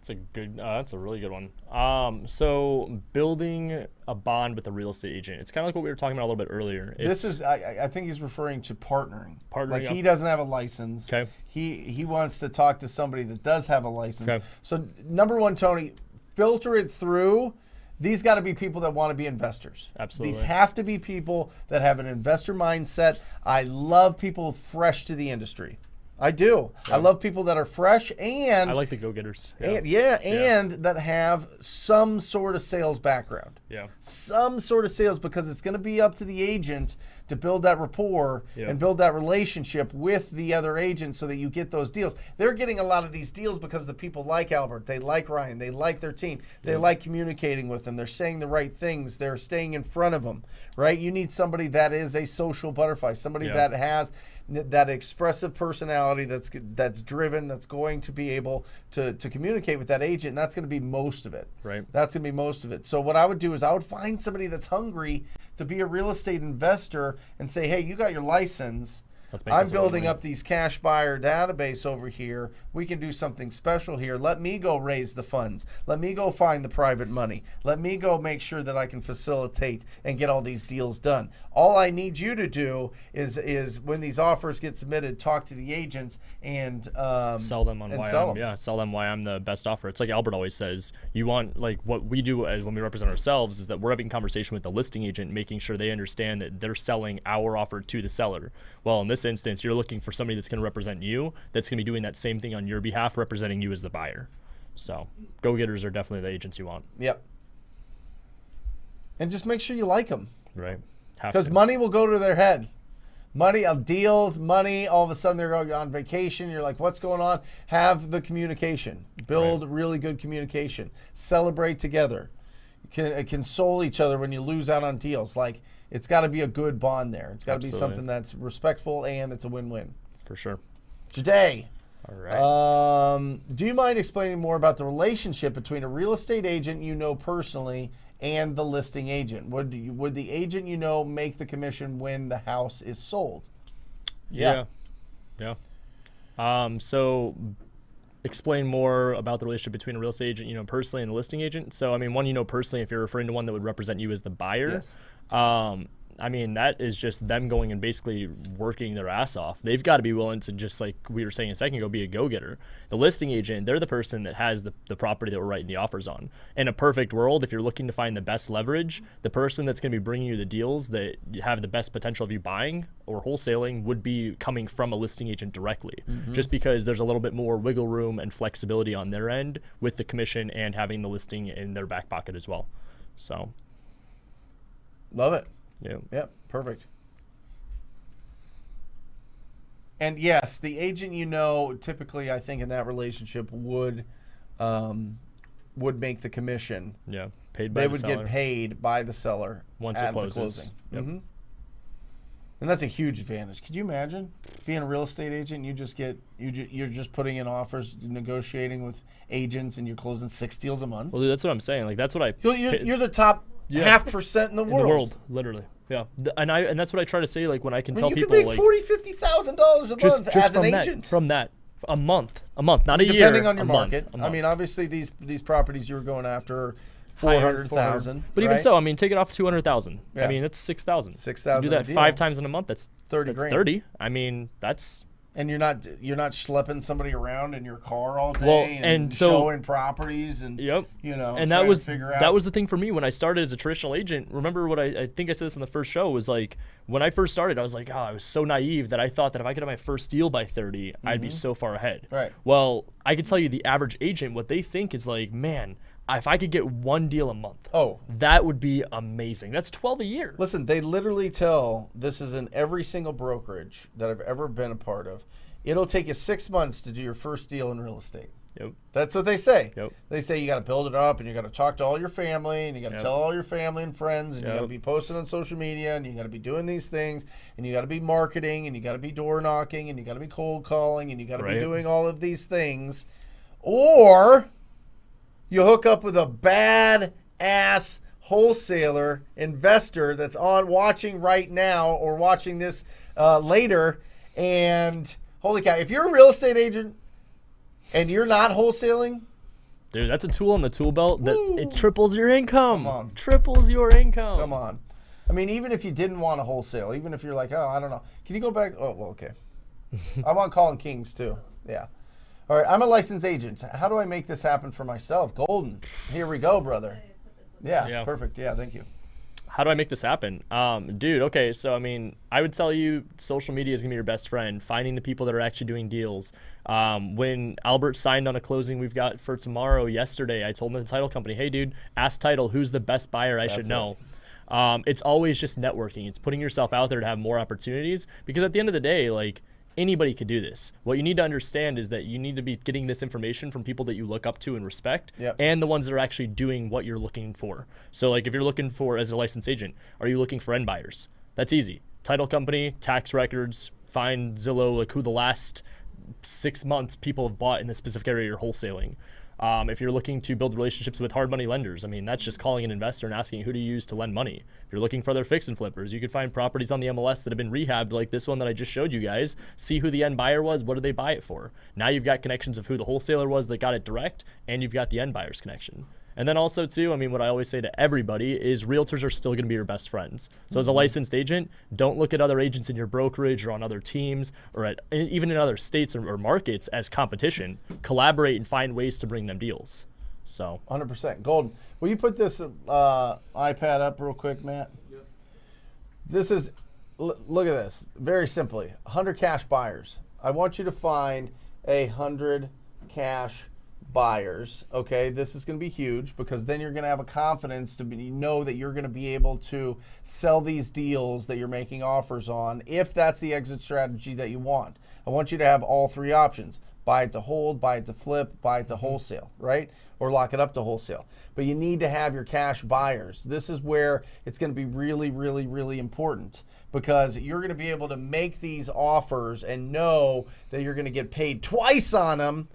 That's a really good one. So building a bond with a real estate agent, it's kind of like what we were talking about a little bit earlier. I think he's referring to partnering. Like he doesn't have a license. Okay. He wants to talk to somebody that does have a license. Okay. So number 1, Tony, filter it through. These got to be people that want to be investors. Absolutely. These have to be people that have an investor mindset. I love people fresh to the industry. I do. Yeah. I love people that are fresh, and I like the go-getters. And that have some sort of sales background. Yeah. Some sort of sales, because it's going to be up to the agent to build that rapport and build that relationship with the other agent so that you get those deals. They're getting a lot of these deals because the people like Albert, they like Ryan, they like their team, they like communicating with them, they're saying the right things, they're staying in front of them, right? You need somebody that is a social butterfly, somebody that has that expressive personality, that's driven, that's going to be able to communicate with that agent, and that's going to be most of it. Right. That's going to be most of it. So what I would do is I would find somebody that's hungry to be a real estate investor and say, hey, you got your license. I'm building up these cash buyer database over here. We can do something special here. Let me go raise the funds. Let me go find the private money. Let me go make sure that I can facilitate and get all these deals done. All I need you to do is when these offers get submitted, talk to the agents and sell them sell them why I'm the best offer. It's like Albert always says, you want, like, what we do as when we represent ourselves is that we're having conversation with the listing agent, making sure they understand that they're selling our offer to the seller. Well, in this instance, you're looking for somebody that's going to represent you, that's going to be doing that same thing on your behalf, representing you as the buyer. So go-getters are definitely the agents you want. Yep. And just make sure you like them. Right. Because money will go to their head. Money, deals, money, all of a sudden they're going on vacation. You're like, what's going on? Have the communication. Build really good communication. Celebrate together. Console each other when you lose out on deals. Like, it's got to be a good bond there. It's got to be something that's respectful, and it's a win-win. For sure. Today, all right. Do you mind explaining more about the relationship between a real estate agent you know personally and the listing agent? Would the agent you know make the commission when the house is sold? Yeah. So explain more about the relationship between a real estate agent, you know, personally, and the listing agent. So, I mean, one, you know, personally, if you're referring to one that would represent you as the buyer, yes. I mean, that is just them going and basically working their ass off. They've got to be willing to, just like we were saying a second ago, be a go-getter. The listing agent, they're the person that has the property that we're writing the offers on. In a perfect world, if you're looking to find the best leverage, the person that's going to be bringing you the deals that have the best potential of you buying or wholesaling would be coming from a listing agent directly, just because there's a little bit more wiggle room and flexibility on their end with the commission and having the listing in their back pocket as well. So, love it. Yeah. Yep. Perfect. And yes, the agent, you know, typically I think in that relationship would make the commission. Yeah. Paid by the seller. They would get paid by the seller once it closes. Yep. And that's a huge advantage. Could you imagine being a real estate agent? You just get you're just putting in offers, negotiating with agents, and you're closing 6 deals a month. Well, dude, that's what I'm saying. Like that's what I. You're the top. Yeah. 0.5% in the world. In the world, literally. Yeah. And that's what I try to say, like when I can tell people, you could make $40,000-$50,000 a month as an agent. From that. A month, not a year. Depending on your market. I mean, obviously these properties you were going after 400,000. But even so, I mean, take it off 200,000. Yeah. I mean, that's 6,000. 6,000. Do that 5 times in a month. That's 30 grand. 30. I mean, that's. And you're not schlepping somebody around in your car all day and showing properties and you know, and that was the thing for me when I started as a traditional agent. Remember what I think I said this in the first show was like when I first started, I was like, I was so naive that I thought that if I could have my first deal by 30, I'd be so far ahead. Right. Well, I can tell you the average agent, what they think is like, man, if I could get 1 deal a month, that would be amazing. That's 12 a year. Listen, they literally tell, this is in every single brokerage that I've ever been a part of, it'll take you 6 months to do your first deal in real estate. Yep. That's what they say. Yep. They say you got to build it up and you got to talk to all your family and you got to tell all your family and friends and you got to be posting on social media and you got to be doing these things and you got to be marketing and you got to be door knocking and you got to be cold calling and you got to be doing all of these things. Or you hook up with a bad-ass wholesaler investor that's watching right now or watching this later, and holy cow, if you're a real estate agent and you're not wholesaling, dude, that's a tool in the tool belt that it triples your income. Come on. Triples your income. Come on. I mean, even if you didn't want to wholesale, even if you're like, I don't know. Can you go back? Oh, well, okay. I want calling kings too. Yeah. All right, I'm a licensed agent. How do I make this happen for myself? Golden. Here we go, brother. Yeah, perfect. Yeah, thank you. How do I make this happen? Dude, okay, so I mean, I would tell you social media is going to be your best friend, finding the people that are actually doing deals. When Albert signed on a closing we've got for tomorrow yesterday, I told him the title company, hey, dude, ask title, who's the best buyer I should know. It's always just networking. It's putting yourself out there to have more opportunities because at the end of the day, like, anybody could do this. What you need to understand is that you need to be getting this information from people that you look up to and respect and the ones that are actually doing what you're looking for. So like if you're looking for, as a licensed agent, are you looking for end buyers? That's easy. Title company, tax records, find Zillow, like who the last 6 months people have bought in the specific area you're wholesaling. If you're looking to build relationships with hard money lenders, I mean, that's just calling an investor and asking who to use to lend money. If you're looking for other fix and flippers, you could find properties on the MLS that have been rehabbed like this one that I just showed you guys. See who the end buyer was, what did they buy it for? Now you've got connections of who the wholesaler was that got it direct, and you've got the end buyer's connection. And then also too, I mean, what I always say to everybody is realtors are still going to be your best friends. So as a licensed agent, don't look at other agents in your brokerage or on other teams or even in other states or markets as competition. Collaborate and find ways to bring them deals. So 100%. Golden. Will you put this iPad up real quick, Matt? Yep. This is, look at this. Very simply, 100 cash buyers. I want you to find 100 cash buyers. Okay, this is going to be huge because then you're going to have a confidence to know that you're going to be able to sell these deals that you're making offers on if that's the exit strategy that you want. I want you to have all 3 options. Buy it to hold, buy it to flip, buy it to wholesale, right? Or lock it up to wholesale. But you need to have your cash buyers. This is where it's going to be really, really, really important because you're going to be able to make these offers and know that you're going to get paid twice on them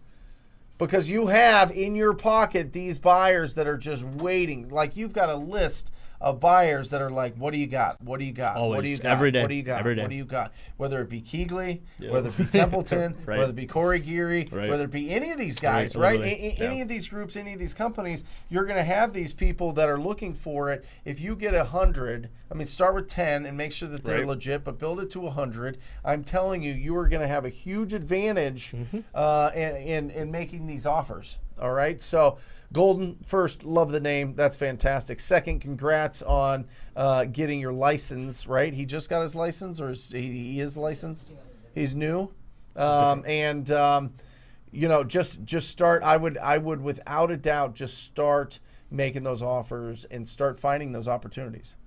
because you have in your pocket these buyers that are just waiting. Like you've got a list of buyers that are like, what do you got? What do you got? Always. What do you got? Every day. What do you got? Every day. What do you got? Whether it be Keegley, Yep. whether it be Templeton, Right. whether it be Corey Geary, Right. whether it be any of these guys, Right, right? literally. Any of these groups, any of these companies, you're going to have these people that are looking for it. If you get 100, I mean, start with 10 and make sure that they're Right. legit, but build it to 100. I'm telling you, you are going to have a huge advantage in making these offers. All right, so Golden, first, love the name. That's fantastic. Second, congrats on getting your license, right? He just got his license, or he is licensed? He's new. You know, just start. I would without a doubt just start making those offers and start finding those opportunities.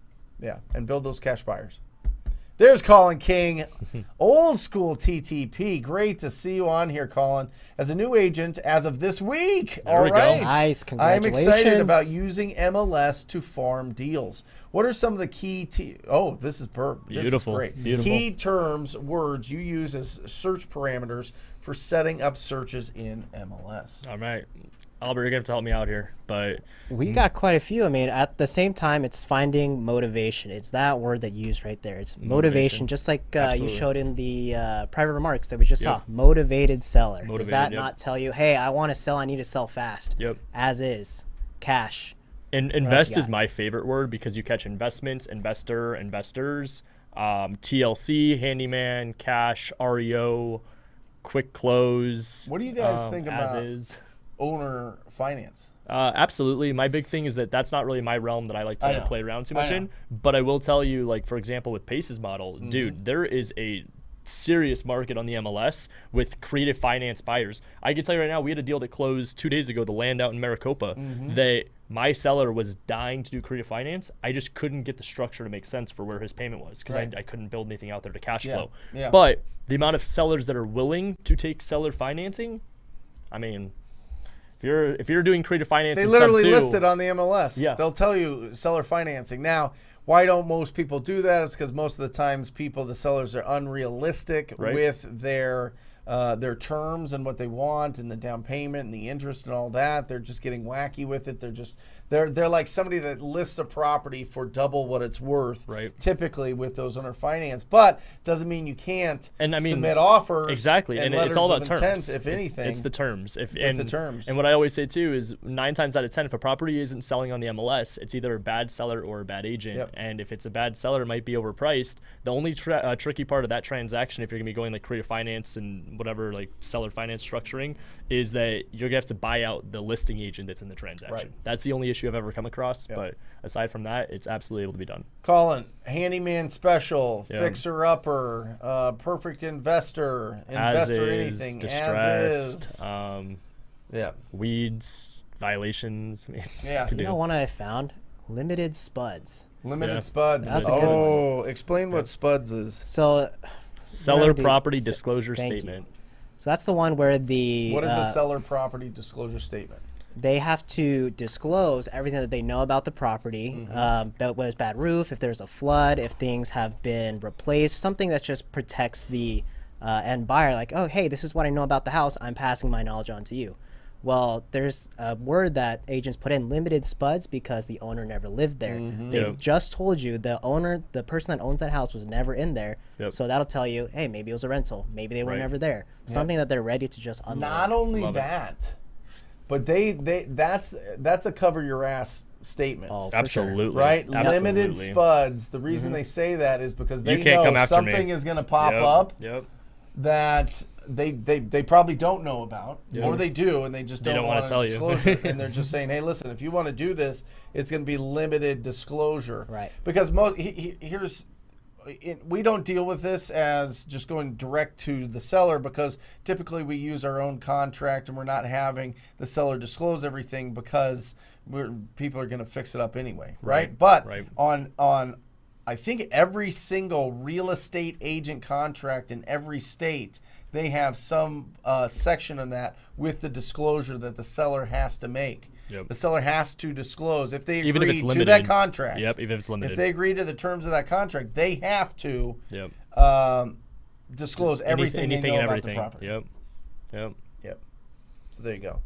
Yeah, and build those cash buyers. There's Colin King, old school TTP. Great to see you on here, Colin, as a new agent as of this week. There we go. Nice, congratulations. I'm excited about using MLS to farm deals. What are some of the key this is Beautiful. great. Beautiful. Key terms, words you use as search parameters for setting up searches in MLS? All right. Albert, you're going to have to help me out here. But we got quite a few. I mean, at the same time, it's finding motivation. It's that word that you used right there. It's motivation, just like you showed in the private remarks that we just saw. Motivated seller. Does that not tell you, hey, I want to sell, I need to sell fast? Yep. As is. Cash. And invest is my favorite word because you catch investments, investor, investors, TLC, handyman, cash, REO, quick close. What do you guys think as about is? Owner finance? Absolutely. My big thing is that's not really my realm that I like to play around too much in. But I will tell you, like, for example, with Pace's model, dude, there is a serious market on the MLS with creative finance buyers. I can tell you right now, we had a deal that closed 2 days ago, the land out in Maricopa, that my seller was dying to do creative finance. I just couldn't get the structure to make sense for where his payment was because I couldn't build anything out there to cash flow. Yeah. But the amount of sellers that are willing to take seller financing, I mean, if you're doing creative financing, they literally list it on the MLS. Yeah. They'll tell you seller financing. Now, why don't most people do that? It's because most of the times the sellers are unrealistic with their terms and what they want and the down payment and the interest and all that. They're just getting wacky with it. They're like somebody that lists a property for double what it's worth, typically with those owner finance. But doesn't mean you can't submit offers. Exactly, and it's all about terms. If anything, it's the terms. The terms. And what I always say too is 9 times out of 10, if a property isn't selling on the MLS, it's either a bad seller or a bad agent. Yep. And if it's a bad seller, it might be overpriced. The only tricky part of that transaction, if you're gonna be going like creative finance and whatever, like seller finance structuring, is that you're gonna have to buy out the listing agent that's in the transaction. That's the only issue I've ever come across. But aside from that, it's absolutely able to be done. Colin, handyman special, fixer upper, perfect investor, anything, distressed, as is. Weeds, violations. I mean, you know, one I found, limited spuds. Limited spuds. That's a good one. Explain what spuds is. So, seller property disclosure statement. So that's the one where what is a seller property disclosure statement? They have to disclose everything that they know about the property, about whether it's bad roof, if there's a flood, if things have been replaced, something that just protects the end buyer. Like, oh, hey, this is what I know about the house. I'm passing my knowledge on to you. Well, there's a word that agents put in, limited spuds, because the owner never lived there. They've just told you the person that owns that house was never in there. So that'll tell you, hey, maybe it was a rental. Maybe they were never there. Something that they're ready to just unload. Not only that, but that's a cover your ass statement. Oh, absolutely. Sure. Right? Absolutely. Limited spuds. The reason they say that is because they can't come know after something me. is going to pop up Yep. that they probably don't know about, or they do, and they just don't want to tell disclose you. it. And they're just saying, hey, listen, if you want to do this, it's going to be limited disclosure. Right. Because we don't deal with this as just going direct to the seller, because typically we use our own contract and we're not having the seller disclose everything because people are going to fix it up anyway, right? But on I think every single real estate agent contract in every state, they have some section in that with the disclosure that the seller has to make. The seller has to disclose if they agree to that contract. Even if it's limited. If they agree to the terms of that contract, they have to disclose everything they know about the property. Yep. So there you go.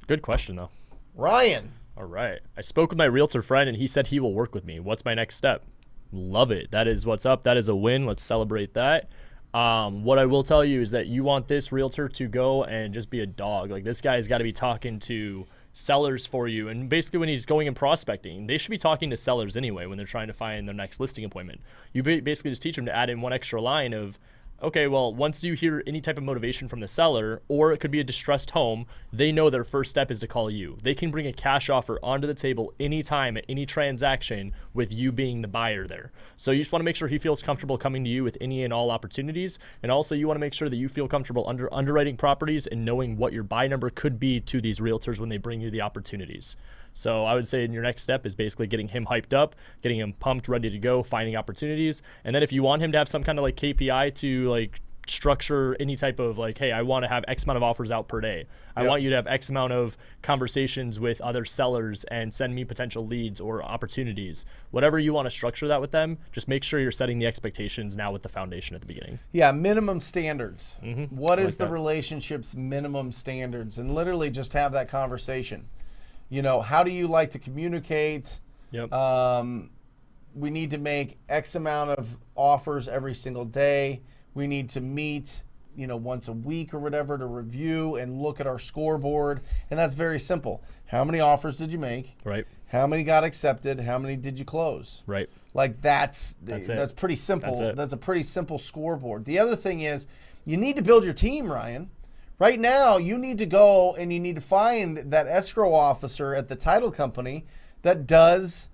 Good question, though. Ryan, All right. I spoke with my realtor friend, and he said he will work with me. What's my next step? Love it. That is what's up. That is a win. Let's celebrate that. What I will tell you is that you want this realtor to go and just be a dog. Like, this guy's got to be talking to sellers for you. And basically, when he's going and prospecting, they should be talking to sellers anyway when they're trying to find their next listing appointment. You basically just teach them to add in one extra line of, okay, well, once you hear any type of motivation from the seller, or it could be a distressed home, they know their first step is to call you. They can bring a cash offer onto the table anytime at any transaction with you being the buyer there. So you just want to make sure he feels comfortable coming to you with any and all opportunities. And also you want to make sure that you feel comfortable underwriting properties and knowing what your buy number could be to these realtors when they bring you the opportunities. So I would say your next step is basically getting him hyped up, getting him pumped, ready to go, finding opportunities. And then if you want him to have some kind of like KPI to like structure any type of like, hey, I want to have X amount of offers out per day. I want you to have X amount of conversations with other sellers and send me potential leads or opportunities. Whatever you want to structure that with them, just make sure you're setting the expectations now with the foundation at the beginning. Yeah, minimum standards. What is the relationship's minimum standards? And literally just have that conversation. You know, how do you like to communicate? Yep. We need to make X amount of offers every single day. We need to meet, you know, once a week or whatever to review and look at our scoreboard. And that's very simple. How many offers did you make? Right. How many got accepted? How many did you close? Right. Like that's pretty simple. That's a pretty simple scoreboard. The other thing is you need to build your team, Ryan. Right now, you need to go and you need to find that escrow officer at the title company that does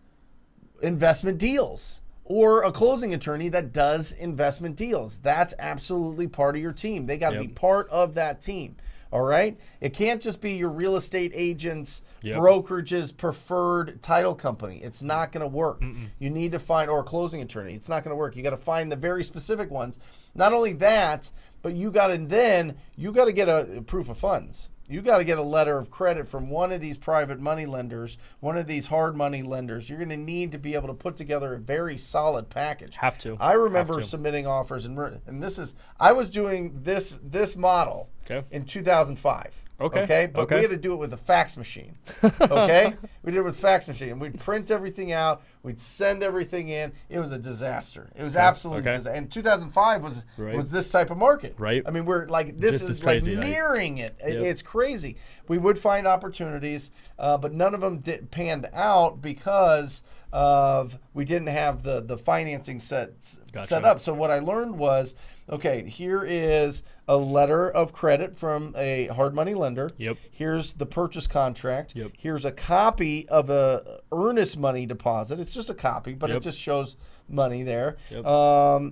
investment deals, or a closing attorney that does investment deals. That's absolutely part of your team. They got to be part of that team. All right? It can't just be your real estate agent's brokerage's preferred title company. It's not going to work. You need to find, or a closing attorney. It's not going to work. You got to find the very specific ones. Not only that, but you got to get a proof of funds. You got to get a letter of credit from one of these private money lenders, one of these hard money lenders. You're going to need to be able to put together a very solid package. Have to. I remember submitting offers, and I was doing this model in 2005. Okay. But we had to do it with a fax machine. Okay. We did it with a fax machine. We'd print everything out. We'd send everything in. It was a disaster. It was absolutely disaster. And 2005 was this type of market. Right. I mean, we're like, this is crazy, like nearing it. It's crazy. We would find opportunities, but none of them panned out because of we didn't have the financing set up. So what I learned was, okay, here is a letter of credit from a hard money lender. Yep. Here's the purchase contract. Yep. Here's a copy of a earnest money deposit. It's just a copy, but it just shows money there. Yep.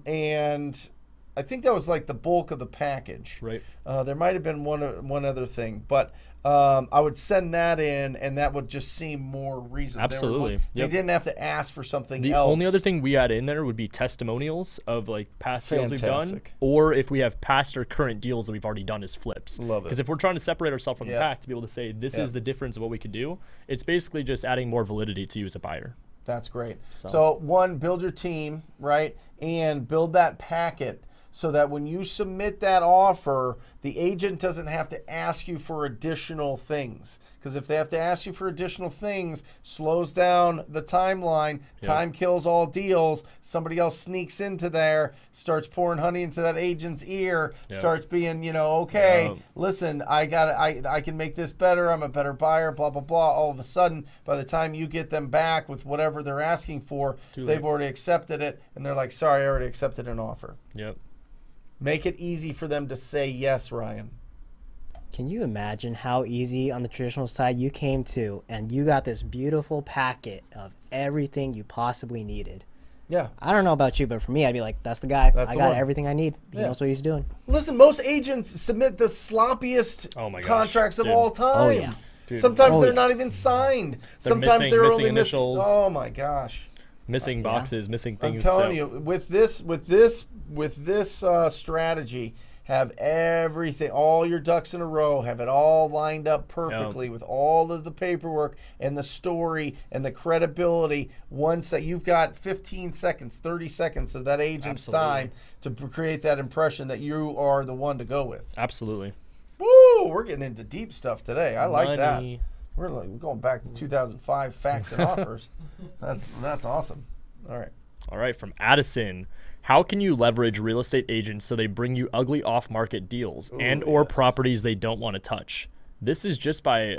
And I think that was like the bulk of the package. Right. There might have been one other thing, but I would send that in, and that would just seem more reasonable. Absolutely. They didn't have to ask for something else. The only other thing we add in there would be testimonials of like past deals we've done, or if we have past or current deals that we've already done as flips. Love it. Because if we're trying to separate ourselves from the pack to be able to say this is the difference of what we could do, it's basically just adding more validity to you as a buyer. That's great. So one, build your team, right? And build that packet so that when you submit that offer, the agent doesn't have to ask you for additional things. Because if they have to ask you for additional things, slows down the timeline, time kills all deals, somebody else sneaks into there, starts pouring honey into that agent's ear, starts being, listen, I can make this better, I'm a better buyer, blah, blah, blah. All of a sudden, by the time you get them back with whatever they're asking for, they've already accepted it, and they're like, sorry, I already accepted an offer. Yep. Make it easy for them to say yes, Ryan. Can you imagine how easy on the traditional side you came to and you got this beautiful packet of everything you possibly needed? Yeah. I don't know about you, but for me, I'd be like, that's the guy. I got everything I need. He knows what he's doing. Listen, most agents submit the sloppiest contracts of all time. Oh, yeah. Dude. Sometimes they're not even signed. Sometimes they're only initials. Oh, my gosh. Missing boxes, missing things. I'm telling you, with this strategy, have everything, all your ducks in a row, have it all lined up perfectly with all of the paperwork and the story and the credibility. Once that you've got 15 seconds, 30 seconds of that agent's time to create that impression that you are the one to go with. Absolutely. Woo! We're getting into deep stuff today. I like that. We're going back to 2005 facts and offers. That's awesome. All right, from Addison. How can you leverage real estate agents so they bring you ugly off-market deals or properties they don't want to touch? This is just by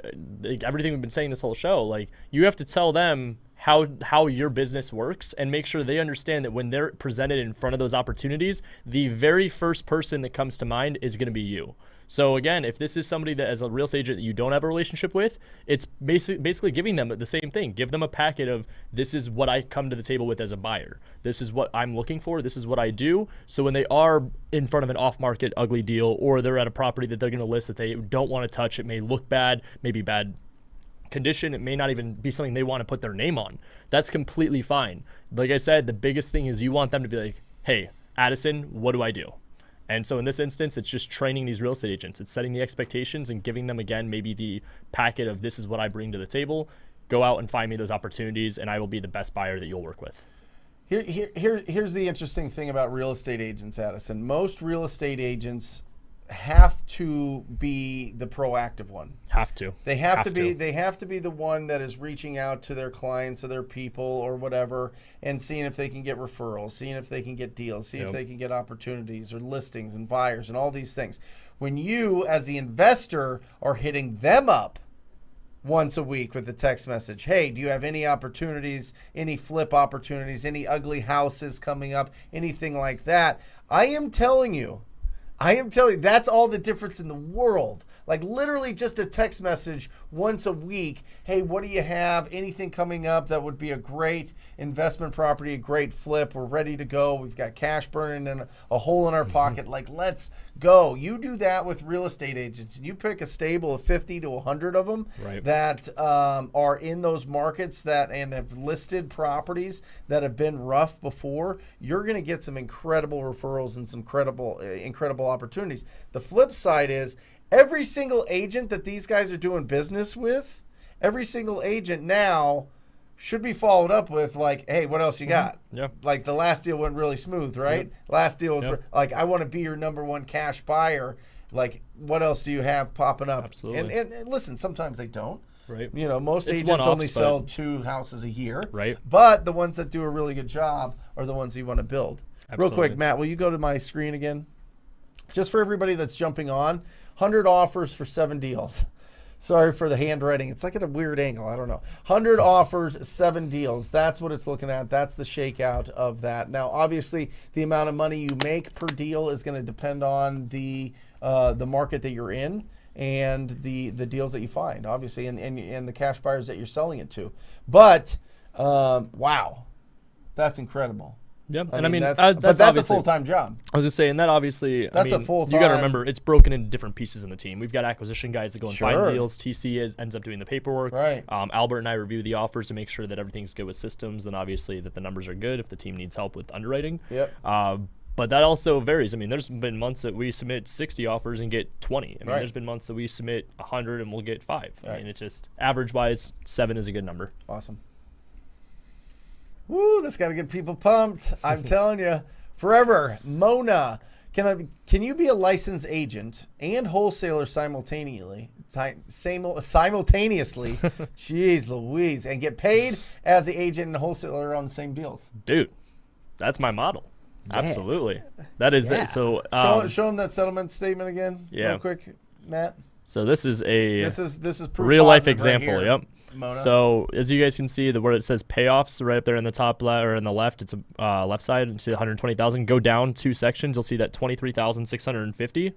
everything we've been saying this whole show. Like, you have to tell them how your business works and make sure they understand that when they're presented in front of those opportunities, the very first person that comes to mind is going to be you. So again, if this is somebody that as a real estate agent that you don't have a relationship with, it's basically giving them the same thing. Give them a packet of, this is what I come to the table with as a buyer. This is what I'm looking for. This is what I do. So when they are in front of an off-market ugly deal, or they're at a property that they're going to list that they don't want to touch, it may look bad, maybe bad condition, it may not even be something they want to put their name on. That's completely fine. Like I said, the biggest thing is you want them to be like, hey, Addison, what do I do? And so in this instance, it's just training these real estate agents. It's setting the expectations and giving them, again, maybe the packet of, this is what I bring to the table. Go out and find me those opportunities, and I will be the best buyer that you'll work with. Here's the interesting thing about real estate agents, Addison. Most real estate agents have to be the proactive one. They have to be the one that is reaching out to their clients or their people or whatever and seeing if they can get referrals, seeing if they can get deals, seeing if they can get opportunities or listings and buyers and all these things. When you, as the investor, are hitting them up once a week with a text message, hey, do you have any opportunities, any flip opportunities, any ugly houses coming up, anything like that? I am telling you, that's all the difference in the world. Like, literally just a text message once a week. Hey, what do you have? Anything coming up that would be a great investment property, a great flip? We're ready to go. We've got cash burning and a hole in our pocket. Like, let's go. You do that with real estate agents. You pick a stable of 50 to 100 of them that are in those markets and have listed properties that have been rough before. You're going to get some incredible referrals and some incredible opportunities. The flip side is, every single agent that these guys are doing business with, every single agent now should be followed up with, like, hey, what else you got? Yeah. Like, the last deal went really smooth, right? Yep. Last deal was like, I want to be your number one cash buyer. Like, what else do you have popping up? Absolutely. And listen, sometimes they don't. Right. You know, most agents only sell 2 houses a year. Right. But the ones that do a really good job are the ones you want to build. Absolutely. Real quick, Matt, will you go to my screen again? Just for everybody that's jumping on, 100 offers for 7 deals. Sorry for the handwriting. It's like at a weird angle. I don't know. 100 offers, 7 deals. That's what it's looking at. That's the shakeout of that. Now, obviously, the amount of money you make per deal is going to depend on the market that you're in and the deals that you find, obviously, and the cash buyers that you're selling it to. But, wow, that's incredible. Yeah, I mean that's a full-time job. I was just saying that obviously. That's a full-time. You got to remember, it's broken into different pieces in the team. We've got acquisition guys that go and find deals. TC ends up doing the paperwork. Right. Albert and I review the offers to make sure that everything's good with systems, and obviously that the numbers are good if the team needs help with underwriting. Yep. But that also varies. I mean, there's been months that we submit 60 offers and get 20. I mean, there's been months that we submit 100 and we'll get 5. I mean, it just average-wise, 7 is a good number. Awesome. Woo, that's got to get people pumped. I'm telling you. Forever. Mona, can you be a licensed agent and wholesaler simultaneously? Jeez Louise. And get paid as the agent and wholesaler on the same deals? Dude, that's my model. Yeah. Absolutely. That is it. So show them that settlement statement again real quick, Matt. So this is this is proof real life example. Right, yep. Mona. So as you guys can see, where it says payoffs right up there in the top or in the left, it's a left side. You see the 120,000. Go down 2 sections, you'll see that 23,650.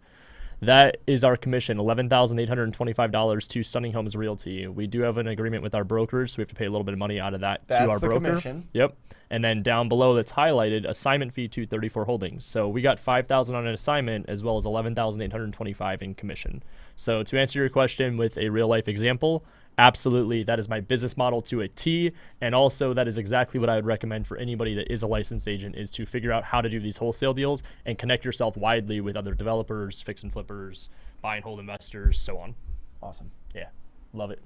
That is our commission, $11,825 to Stunning Homes Realty. We do have an agreement with our brokers, so we have to pay a little bit of money out of that to our broker. Commission. Yep. And then down below that's highlighted, assignment fee to 34 Holdings. So we got $5,000 on an assignment as well as $11,825 in commission. So to answer your question with a real life example, absolutely, that is my business model to a T, and also that is exactly what I would recommend for anybody that is a licensed agent, is to figure out how to do these wholesale deals and connect yourself widely with other developers, fix and flippers, buy and hold investors, so on. Awesome. Yeah, love it.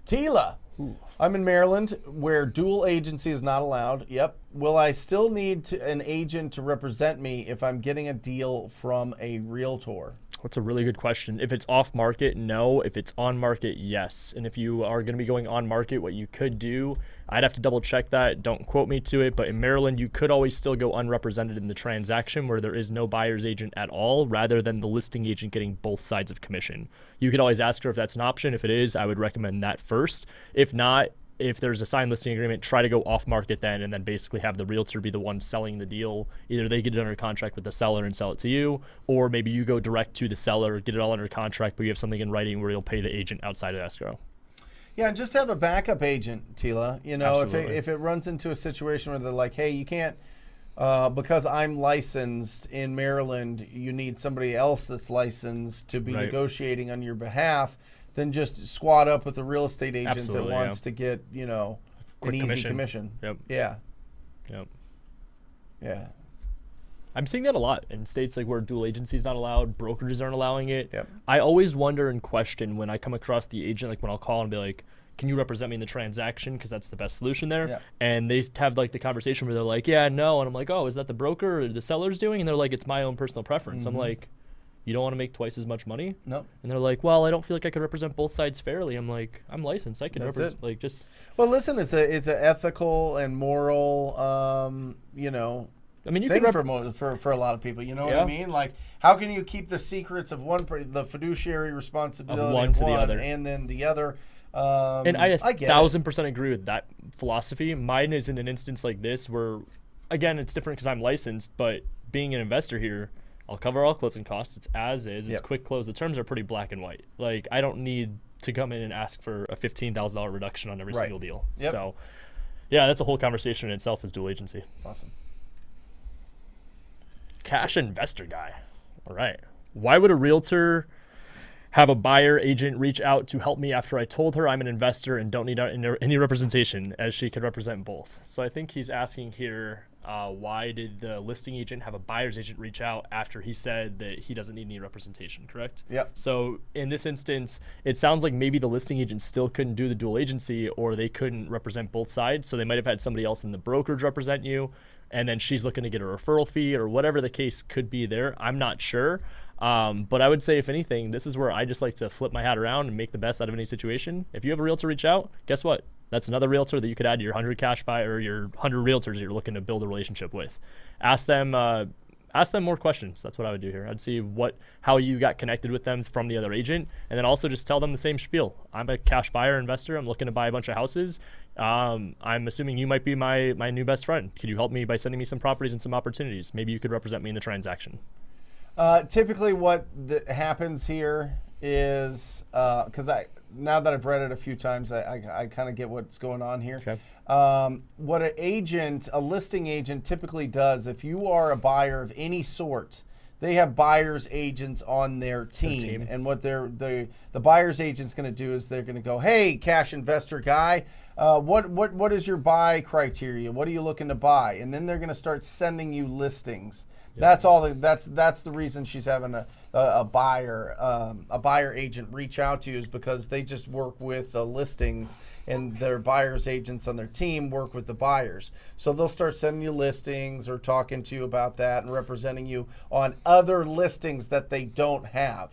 Tila. Ooh. I'm in Maryland where dual agency is not allowed. Yep. Will I still need an agent to represent me if I'm getting a deal from a realtor? That's a really good question. If it's off market, no. If it's on market, yes. And if you are going to be going on market, what you could do, I'd have to double check that. Don't quote me to it. But in Maryland, you could always still go unrepresented in the transaction where there is no buyer's agent at all, rather than the listing agent getting both sides of commission. You could always ask her if that's an option. If it is, I would recommend that first. If not, if there's a signed listing agreement, try to go off market then, and then basically have the realtor be the one selling the deal. Either they get it under contract with the seller and sell it to you, or maybe you go direct to the seller, get it all under contract, but you have something in writing where you'll pay the agent outside of escrow. Yeah, and just have a backup agent, Tila. You know, if it runs into a situation where they're like, hey, you can't, because I'm licensed in Maryland, you need somebody else that's licensed to be negotiating on your behalf, then just squad up with a real estate agent that wants to get, you know, an easy commission. Yep. Yeah. Yep. Yeah. I'm seeing that a lot in states like where dual agency is not allowed, brokerages aren't allowing it. Yep. I always wonder and question when I come across the agent, like when I'll call and be like, can you represent me in the transaction? Because that's the best solution there. Yep. And they have like the conversation where they're like, yeah, no. And I'm like, oh, is that the broker or the seller's doing? And they're like, it's my own personal preference. I'm like, you don't want to make twice as much money? Nope. And they're like, well, I don't feel like I could represent both sides fairly. I'm like, I'm licensed. I can represent, like, just. Well, listen, it's an ethical and moral, you know, I mean, you thing could for a lot of people. You know what I mean? Like, how can you keep the secrets of the fiduciary responsibility of one to the other, and then the other? And I 1,000% agree with that philosophy. Mine is in an instance like this where, again, it's different because I'm licensed, but being an investor here, I'll cover all closing costs. It's as is. It's quick close. The terms are pretty black and white. Like, I don't need to come in and ask for a $15,000 reduction on every single deal. Yep. So, yeah, that's a whole conversation in itself as dual agency. Awesome. Cash investor guy. All right. Why would a realtor have a buyer agent reach out to help me after I told her I'm an investor and don't need any representation, as she could represent both? So I think he's asking here, why did the listing agent have a buyer's agent reach out after he said that he doesn't need any representation, correct? Yep. So in this instance, it sounds like maybe the listing agent still couldn't do the dual agency, or they couldn't represent both sides. So they might have had somebody else in the brokerage represent you, and then she's looking to get a referral fee or whatever the case could be there. I'm not sure. But I would say, if anything, this is where I just like to flip my hat around and make the best out of any situation. If you have a realtor reach out, guess what? That's another realtor that you could add to your 100 cash buy or your 100 realtors that you're looking to build a relationship with. Ask them more questions. That's what I would do here. I'd see how you got connected with them from the other agent, and then also just tell them the same spiel. I'm a cash buyer investor. I'm looking to buy a bunch of houses. I'm assuming you might be my new best friend. Could you help me by sending me some properties and some opportunities? Maybe you could represent me in the transaction. Typically what happens here is, because now that I've read it a few times, I kind of get what's going on here. Okay. What a listing agent typically does, if you are a buyer of any sort, they have buyer's agents on their team. And what the buyer's agent's going to do is they're going to go, hey, cash investor guy, what is your buy criteria? What are you looking to buy? And then they're going to start sending you listings. That's all. That's the reason she's having a buyer agent reach out to you, is because they just work with the listings, and their buyers agents on their team work with the buyers. So they'll start sending you listings or talking to you about that and representing you on other listings that they don't have.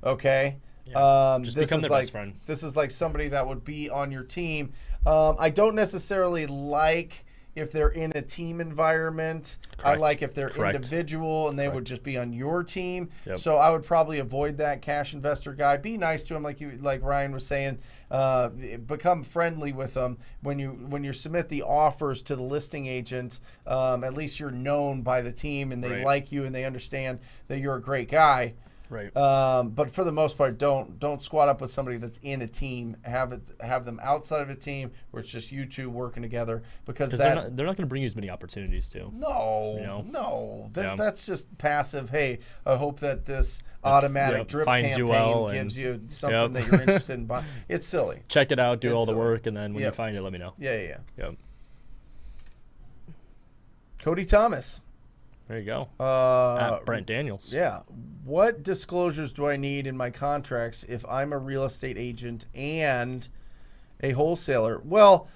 Okay. Yeah. Just become their best friend. This is like somebody that would be on your team. I don't necessarily like if they're in a team environment. Correct. I like if they're individual and they would just be on your team. Yep. So I would probably avoid that cash investor guy. Be nice to him, like Ryan was saying. Become friendly with them. When you submit the offers to the listing agent, at least you're known by the team and they like you and they understand that you're a great guy. Right. But for the most part, don't squat up with somebody that's in a team. Have them outside of a team where it's just you two working together, because they're not going to bring you as many opportunities too. No. That's just passive. Hey, I hope that this automatic drip campaign gives you something that you're interested in buying. It's silly. Check it out, do all the work, and then when you find it, let me know. Yeah. Yep. Cody Thomas. There you go. At Brent Daniels. Yeah. What disclosures do I need in my contracts if I'm a real estate agent and a wholesaler? Well,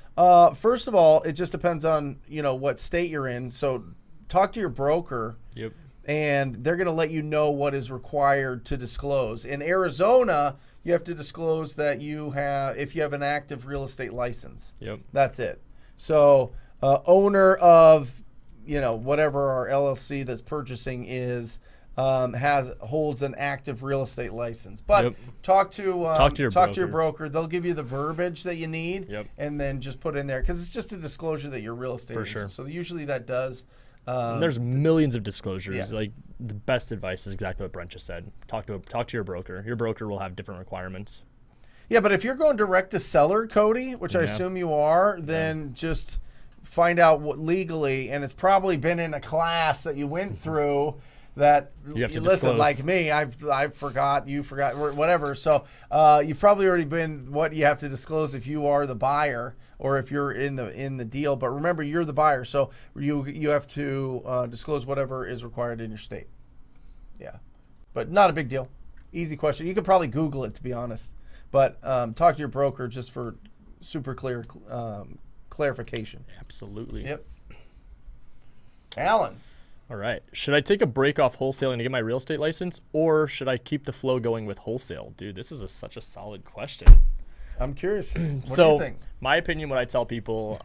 first of all, it just depends on what state you're in. So talk to your broker. Yep. and they're going to let you know what is required to disclose. In Arizona, you have to disclose that if you have an active real estate license. Yep. That's it. So owner of, whatever our LLC that's purchasing is, holds an active real estate license. But talk to your broker. They'll give you the verbiage that you need, and then just put in there, because it's just a disclosure that you're real estate agent. Sure. So usually that does. And there's millions of disclosures. Like, the best advice is exactly what Brent just said. Talk to your broker. Your broker will have different requirements. Yeah, but if you're going direct to seller, Cody, which I assume you are, then just find out what legally, and it's probably been in a class that you went through that you have to listen, disclose. like me, I forgot, you forgot, whatever. So you've probably already been what you have to disclose if you are the buyer or if you're in the deal. But remember, you're the buyer, so you have to disclose whatever is required in your state. Yeah, but not a big deal. Easy question. You could probably Google it, to be honest. But talk to your broker just for super clear clarification. Absolutely. Yep. Alan. All right. Should I take a break off wholesaling to get my real estate license, or should I keep the flow going with wholesale? Dude, this is such a solid question. I'm curious. What so, do you think? My opinion, what I tell people,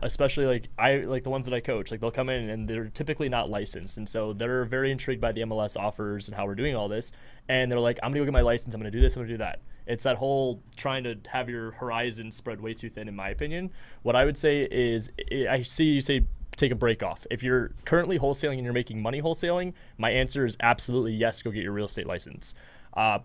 especially like the ones that I coach, like they'll come in and they're typically not licensed, and so they're very intrigued by the MLS offers and how we're doing all this, and they're like, I'm gonna go get my license, I'm gonna do this, I'm gonna do that. It's that whole trying to have your horizon spread way too thin, in my opinion. What I would say is, I see you say take a break off. If you're currently wholesaling and you're making money wholesaling, my answer is absolutely yes, go get your real estate license.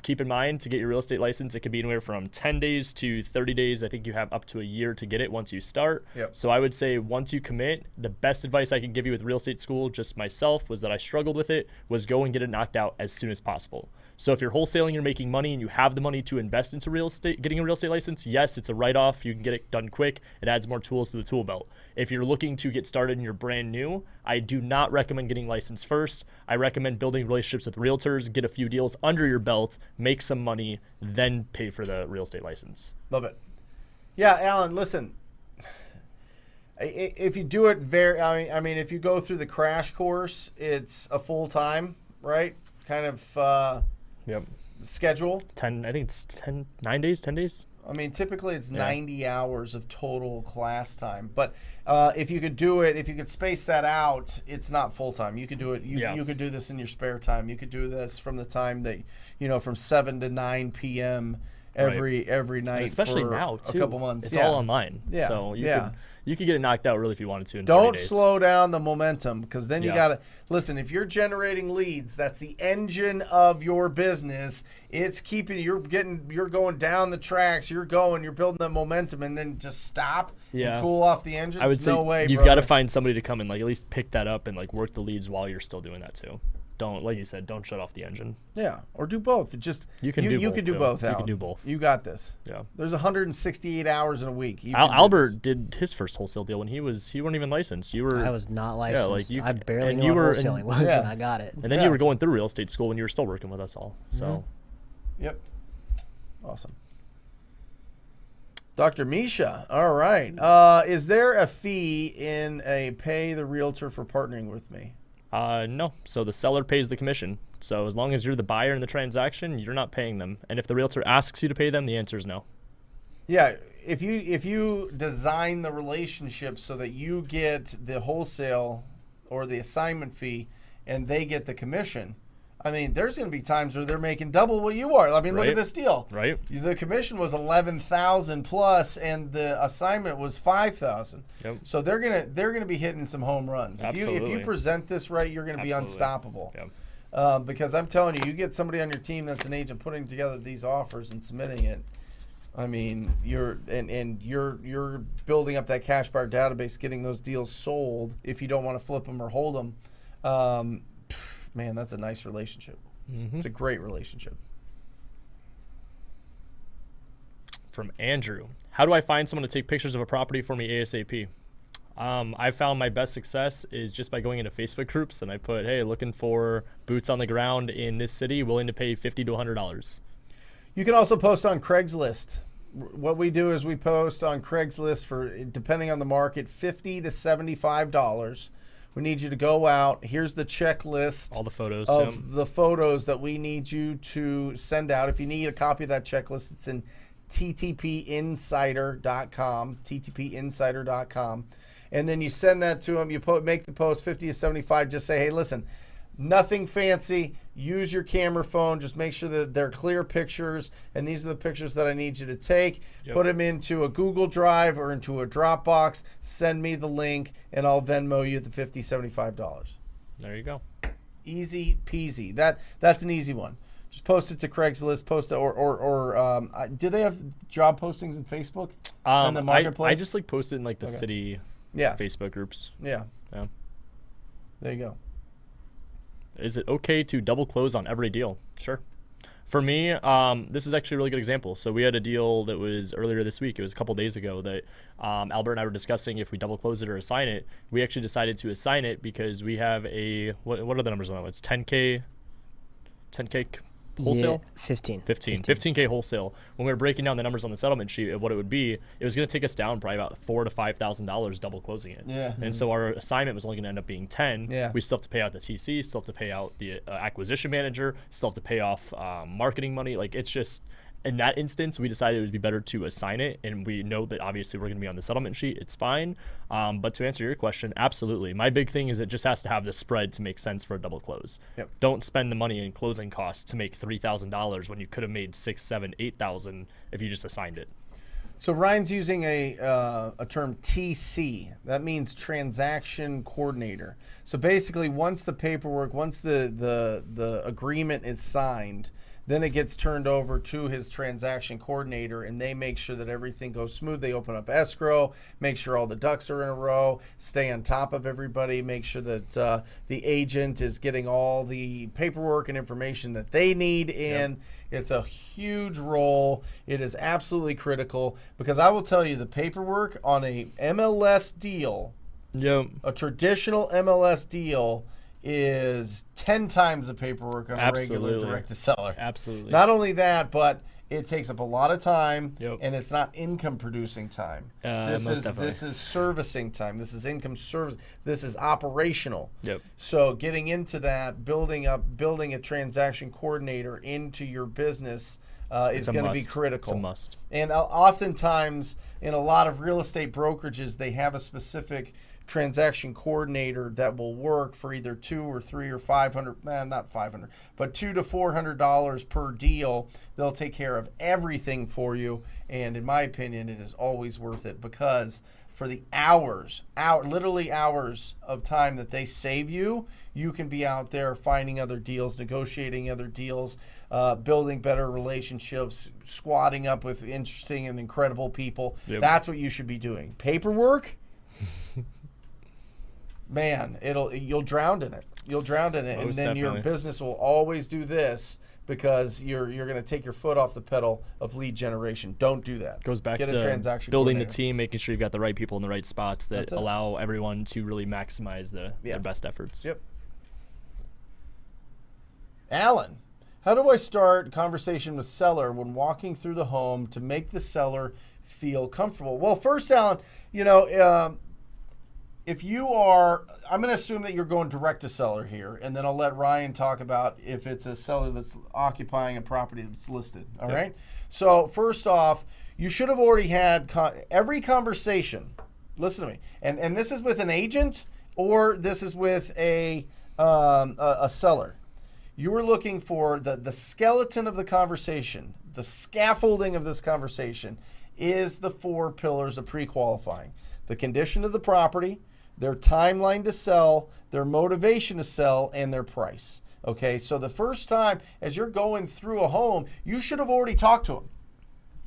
Keep in mind, to get your real estate license, it could be anywhere from 10 days to 30 days. I think you have up to a year to get it once you start. Yep. So I would say once you commit, the best advice I can give you with real estate school, just myself, was that I struggled with it, was go and get it knocked out as soon as possible. So if you're wholesaling, you're making money, and you have the money to invest into real estate, getting a real estate license, yes, it's a write-off. You can get it done quick. It adds more tools to the tool belt. If you're looking to get started and you're brand new, I do not recommend getting licensed first. I recommend building relationships with realtors, get a few deals under your belt, make some money, then pay for the real estate license. Love it. Yeah, Alan, listen. If you do it I mean, if you go through the crash course, it's a full-time, right? Kind of schedule. 10 days. I mean, typically it's 90 hours of total class time. But if you could do it, if you could space that out, it's not full time. You could do it. You could do this in your spare time. You could do this from the time that, from 7 to 9 p.m. every night, and especially for now too. A couple months. It's all online. Yeah. So you could get it knocked out really if you wanted to in 30 days. Slow down the momentum, because then you got to listen. If you're generating leads, that's the engine of your business. It's keeping you're going down the tracks. You're building the momentum, and then just stop and cool off the engine. I would say you've got to find somebody to come and at least pick that up and work the leads while you're still doing that too. Don't, like you said, don't shut off the engine. Yeah, or do both. You can do both. Alan. You can do both. You got this. Yeah. There's 168 hours in a week. Albert did his first wholesale deal when he weren't even licensed. I was not licensed. Yeah, I barely knew what wholesaling was, and I got it. And then you were going through real estate school when you were still working with us all. So. Yep. Awesome. Dr. Misha. All right. Is there a fee in a pay the realtor for partnering with me? No. So the seller pays the commission. So as long as you're the buyer in the transaction, you're not paying them. And if the realtor asks you to pay them, the answer is no. Yeah. If you design the relationship so that you get the wholesale or the assignment fee and they get the commission, I mean, there's going to be times where they're making double what you are. I mean, look at this deal. Right. The commission was $11,000 plus, and the assignment was $5,000. Yep. So they're gonna be hitting some home runs. Absolutely. If you present this right, you're going to be unstoppable. Yep. Because I'm telling you, you get somebody on your team that's an agent putting together these offers and submitting it. I mean, you're building up that cash bar database, getting those deals sold. If you don't want to flip them or hold them. Man, that's a nice relationship. Mm-hmm. It's a great relationship. From Andrew. How do I find someone to take pictures of a property for me ASAP? I found my best success is just by going into Facebook groups, and I put, hey, looking for boots on the ground in this city, willing to pay $50 to $100. You can also post on Craigslist. What we do is we post on Craigslist for, depending on the market, $50 to $75. We need you to go out. Here's the checklist. All the photos. Of the photos that we need you to send out. If you need a copy of that checklist, it's in ttpinsider.com, ttpinsider.com. And then you send that to them. You make the post 50 to 75. Just say, hey, listen, nothing fancy. Use your camera phone. Just make sure that they're clear pictures. And these are the pictures that I need you to take. Yep. Put them into a Google Drive or into a Dropbox. Send me the link, and I'll Venmo you the $50, $75. There you go. Easy peasy. That's an easy one. Just post it to Craigslist. Post it, or do they have job postings in Facebook? In the marketplace? I just like post it in like the city Facebook groups. Yeah. There you go. Is it okay to double close on every deal? Sure. For me, this is actually a really good example. So we had a deal that was earlier this week. It was a couple days ago that Albert and I were discussing if we double close it or assign it. We actually decided to assign it because we have a, what are the numbers on that? It's 10K wholesale? Yeah, 15K wholesale. When we were breaking down the numbers on the settlement sheet of what it would be, it was going to take us down probably about $4,000 to $5,000 double closing it. Yeah. And so our assignment was only going to end up being 10. Yeah. We still have to pay out the TC, still have to pay out the acquisition manager, still have to pay off marketing money. Like, it's just, in that instance, we decided it would be better to assign it, and we know that obviously we're going to be on the settlement sheet. It's fine. But to answer your question, absolutely. My big thing is it just has to have the spread to make sense for a double close. Yep. Don't spend the money in closing costs to make $3,000 when you could have made $6,000, $7,000, $8,000 if you just assigned it. So Ryan's using a term TC. That means transaction coordinator. So basically, once the paperwork, once the agreement is signed, then it gets turned over to his transaction coordinator, and they make sure that everything goes smooth. They open up escrow, make sure all the ducks are in a row, stay on top of everybody, make sure that the agent is getting all the paperwork and information that they need in. Yep. It's a huge role. It is absolutely critical, because I will tell you, the paperwork on a MLS deal, a traditional MLS deal, is 10 times the paperwork on a regular direct-to-seller. Absolutely. Not only that, but it takes up a lot of time, Yep. and it's not income-producing time. This is servicing time. This is income service. This is operational. Yep. So getting into that, building a transaction coordinator into your business is going to be critical. It's a must. And oftentimes, in a lot of real estate brokerages, they have a specific transaction coordinator that will work for either $200 or $300 or $500, not $500, but $200 to $400 per deal. They'll take care of everything for you, and in my opinion, it is always worth it, because for the literally hours of time that they save you, you can be out there finding other deals, negotiating other deals, building better relationships, squatting up with interesting and incredible people. Yep. That's what you should be doing. Paperwork, man, you'll drown in it. You'll drown in it, Most and then definitely. your business will always do this, because you're going to take your foot off the pedal of lead generation. Don't do that. Goes back Get to a transaction building the coordinator. team, making sure you've got the right people in the right spots that allow everyone to really maximize their best efforts. Yep. Alan, how do I start conversation with seller when walking through the home to make the seller feel comfortable? Well, first, Alan, if you are, I'm going to assume that you're going direct to seller here, and then I'll let Ryan talk about if it's a seller that's occupying a property that's listed. All right. So first off, you should have already had every conversation. Listen to me, and this is with an agent or this is with a seller. You are looking for the skeleton of the conversation, the scaffolding of this conversation is the 4 pillars of pre-qualifying: the condition of the property, their timeline to sell, their motivation to sell, and their price. Okay, so the first time as you're going through a home, you should have already talked to them,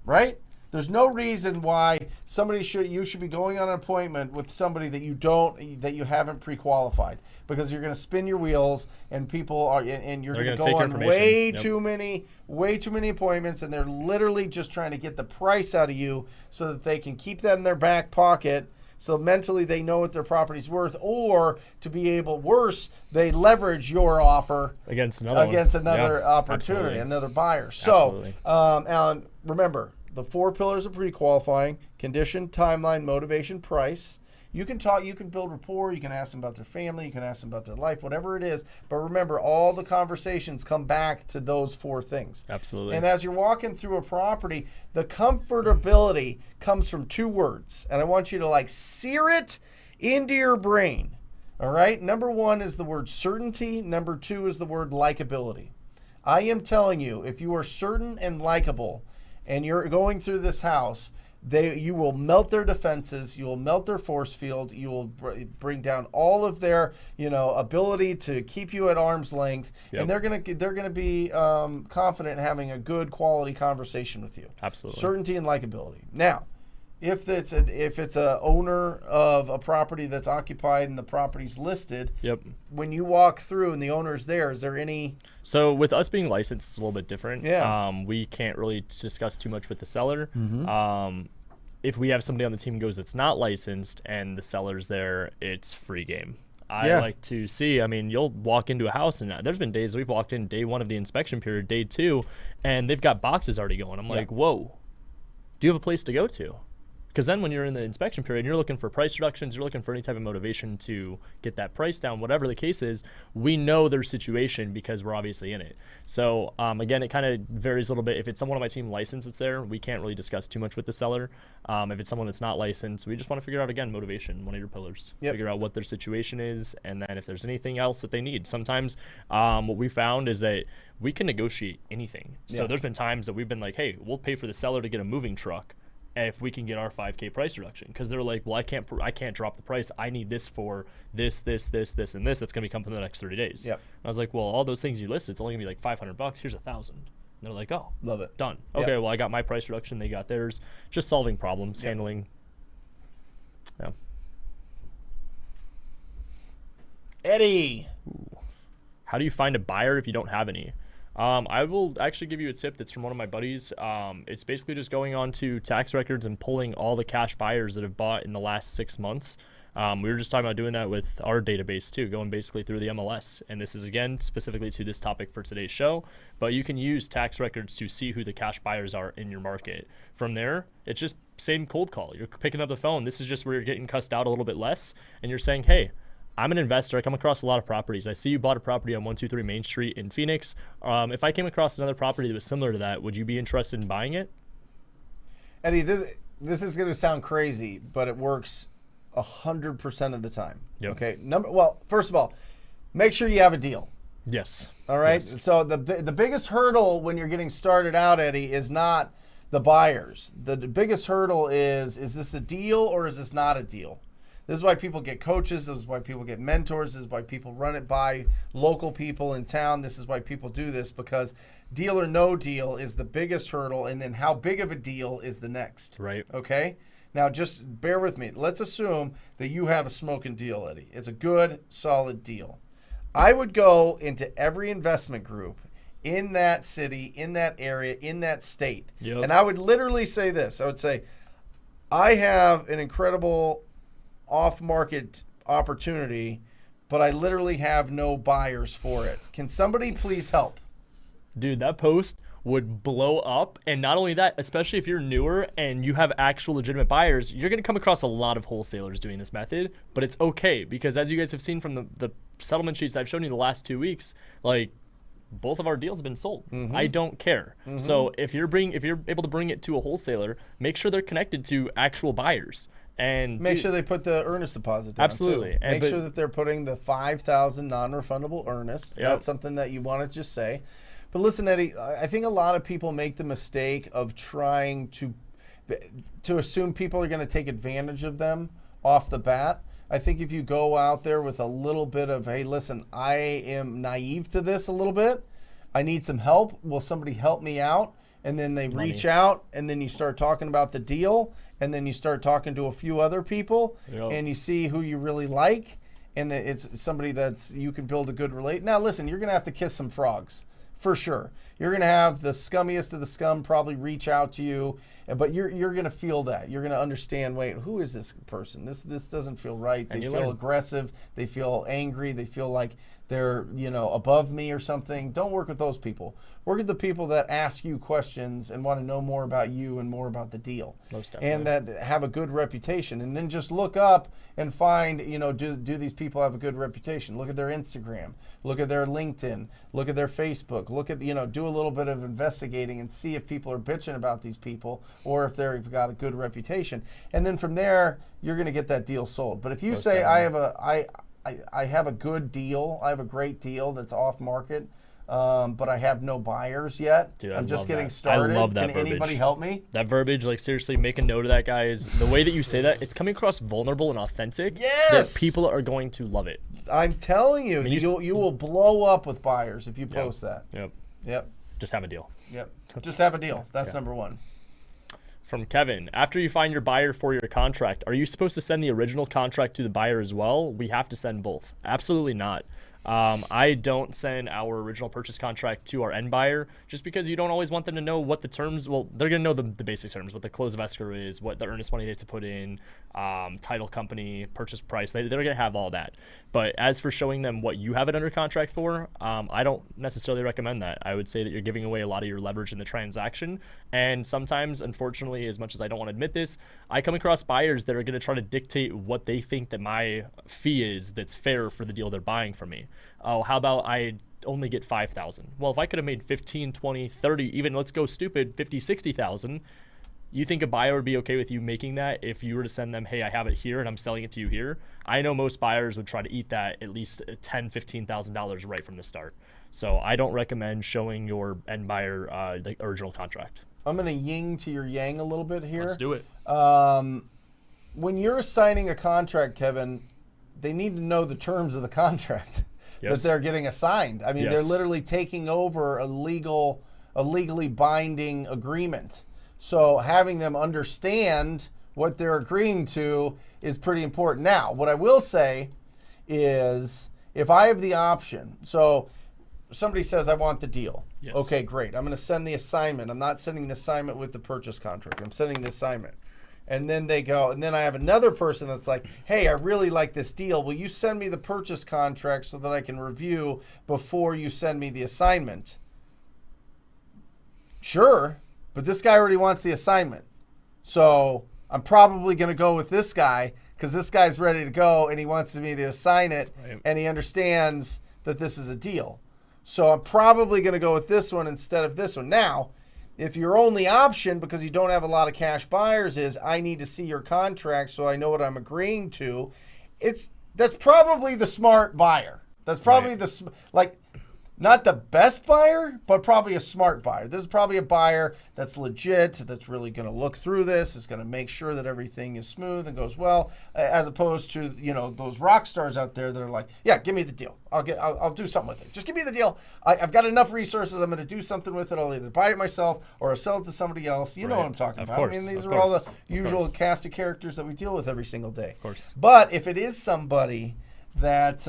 right? There's no reason why you should be going on an appointment with somebody that you haven't pre-qualified, because you're going to spin your wheels, and you're going to go on way too many appointments, and they're literally just trying to get the price out of you so that they can keep that in their back pocket. So mentally they know what their property's worth, or to be able, worse, they leverage your offer against another opportunity, another buyer. So, Alan, remember the 4 pillars of pre-qualifying: condition, timeline, motivation, price. You can talk, you can build rapport, you can ask them about their family, you can ask them about their life, whatever it is. But remember, all the conversations come back to those 4 things. Absolutely. And as you're walking through a property, the comfortability comes from 2 words. And I want you to like sear it into your brain. All right? Number 1 is the word certainty. Number 2 is the word likability. I am telling you, if you are certain and likable and you're going through this house, you will melt their defenses, you will melt their force field, you will bring down all of their, ability to keep you at arm's length, and they're gonna be confident in having a good quality conversation with you. Absolutely. Certainty and likability. Now, if it's a owner of a property that's occupied and the property's listed, when you walk through and the owner's there, is there any? So with us being licensed, it's a little bit different. Yeah. We can't really discuss too much with the seller. If we have somebody on the team who goes that's not licensed and the seller's there, it's free game. I like to see, you'll walk into a house, and there's been days we've walked in day 1 of the inspection period, day 2, and they've got boxes already going. I'm like, whoa, do you have a place to go to? Because then when you're in the inspection period and you're looking for price reductions, you're looking for any type of motivation to get that price down, whatever the case is, we know their situation because we're obviously in it. So again, it kind of varies a little bit. If it's someone on my team licensed that's there, we can't really discuss too much with the seller. If it's someone that's not licensed, we just want to figure out, again, motivation, one of your pillars. Figure out what their situation is, and then if there's anything else that they need. Sometimes what we found is that we can negotiate anything. So there's been times that we've been like, hey, we'll pay for the seller to get a moving truck if we can get our 5K price reduction, because they're like, well, I can't drop the price. I need this for this, and this. That's going to be coming in the next 30 days. I was like, well, all those things you listed, it's only going to be like $500. Here's $1,000. And they're like, oh, love it. Done. Okay, well, I got my price reduction. They got theirs. Just solving problems, handling. Yeah. Eddie. Ooh. How do you find a buyer if you don't have any? I will actually give you a tip that's from one of my buddies. It's basically just going on to tax records and pulling all the cash buyers that have bought in the last 6 months. We were just talking about doing that with our database too, going basically through the MLS. And this is, again, specifically to this topic for today's show. But you can use tax records to see who the cash buyers are in your market. From there, it's just same cold call. You're picking up the phone. This is just where you're getting cussed out a little bit less. And you're saying, hey, I'm an investor. I come across a lot of properties. I see you bought a property on 123 Main Street in Phoenix. If I came across another property that was similar to that, would you be interested in buying it? Eddie, this is going to sound crazy, but it works 100% of the time. Okay. Well, first of all, make sure you have a deal. Yes. All right. Yes. So the biggest hurdle when you're getting started out, Eddie, is not the buyers. The biggest hurdle is this a deal or is this not a deal? This is why people get coaches. This is why people get mentors. This is why people run it by local people in town. This is why people do this, because deal or no deal is the biggest hurdle, and then how big of a deal is the next. Right. Okay? Now, just bear with me. Let's assume that you have a smoking deal, Eddie. It's a good, solid deal. I would go into every investment group in that city, in that area, in that state, and I would literally say this. I would say, I have an incredible off-market opportunity, but I literally have no buyers for it. Can somebody please help? Dude, that post would blow up. And not only that, especially if you're newer and you have actual legitimate buyers, you're going to come across a lot of wholesalers doing this method, but it's okay, because as you guys have seen from the settlement sheets I've shown you the last 2 weeks, like, both of our deals have been sold. I don't care. So if you're able to bring it to a wholesaler, make sure they're connected to actual buyers. And make sure they put the earnest deposit down. Absolutely. Too. Make sure that they're putting the $5,000 non-refundable earnest. That's something that you want to just say. But listen, Eddie, I think a lot of people make the mistake of trying to assume people are going to take advantage of them off the bat. I think if you go out there with a little bit of, hey, listen, I am naive to this a little bit. I need some help. Will somebody help me out? And then they reach out, and then you start talking about the deal, and then you start talking to a few other people, and you see who you really like, and it's somebody that's you can build a good relate. Now, listen, you're going to have to kiss some frogs, for sure. You're going to have the scummiest of the scum probably reach out to you, but you're going to feel that. You're going to understand, wait, who is this person? This doesn't feel right. They feel aggressive. They feel angry. They feel like they're, you know, above me or something. Don't work with those people. Work with the people that ask you questions and want to know more about you and more about the deal. Most definitely. And that have a good reputation. And then just look up and find, you know, do these people have a good reputation? Look at their Instagram. Look at their LinkedIn. Look at their Facebook. Look at, you know, do a little bit of investigating and see if people are bitching about these people or if they've got a good reputation. And then from there, you're going to get that deal sold. But if you say, I have a good deal, I have a great deal that's off market, but I have no buyers yet. Dude, I'm just getting started. I love that Can verbiage. anybody help me? That verbiage, like seriously, make a note of that, guys. The way that you say that, it's coming across vulnerable and authentic. Yes! That people are going to love it. I'm telling you, you will blow up with buyers if you post that. Yep. Just have a deal. Yep. Just have a deal. That's number one. From Kevin, after you find your buyer for your contract, are you supposed to send the original contract to the buyer as well? We have to send both. Absolutely not. I don't send our original purchase contract to our end buyer just because you don't always want them to know what the terms, well, they're going to know the basic terms, what the close of escrow is, what the earnest money they have to put in, title company, purchase price. They're going to have all that. But as for showing them what you have it under contract for, I don't necessarily recommend that. I would say that you're giving away a lot of your leverage in the transaction. And sometimes, unfortunately, as much as I don't want to admit this, I come across buyers that are going to try to dictate what they think that my fee is that's fair for the deal they're buying from me. Oh, how about I only get 5,000? Well, if I could have made 15, 20, 30, even let's go stupid, 50, 60,000, you think a buyer would be okay with you making that if you were to send them, hey, I have it here and I'm selling it to you here? I know most buyers would try to eat that at least $10,000, $15,000 right from the start. So I don't recommend showing your end buyer the original contract. I'm going to yin to your yang a little bit here. Let's do it. When you're signing a contract, Kevin, they need to know the terms of the contract that they're getting assigned. I mean, they're literally taking over a legally binding agreement. So having them understand what they're agreeing to is pretty important. Now, what I will say is if I have the option, so somebody says, I want the deal. Yes. Okay, great. I'm going to send the assignment. I'm not sending the assignment with the purchase contract. I'm sending the assignment. And then they go, and then I have another person that's like, hey, I really like this deal. Will you send me the purchase contract so that I can review before you send me the assignment? Sure, but this guy already wants the assignment. So I'm probably going to go with this guy because this guy's ready to go and he wants me to assign it and he understands that this is a deal. So I'm probably going to go with this one instead of this one. Now, if your only option, because you don't have a lot of cash buyers, is I need to see your contract so I know what I'm agreeing to, that's probably the smart buyer. That's probably not the best buyer, but probably a smart buyer. This is probably a buyer that's legit, that's really going to look through this, is going to make sure that everything is smooth and goes well, as opposed to, you know, those rock stars out there that are like, yeah, give me the deal. I'll do something with it. Just give me the deal. I've got enough resources. I'm going to do something with it. I'll either buy it myself or I'll sell it to somebody else. You know what I'm talking about. I mean, these are all the usual cast of characters that we deal with every single day. Of course. But if it is somebody that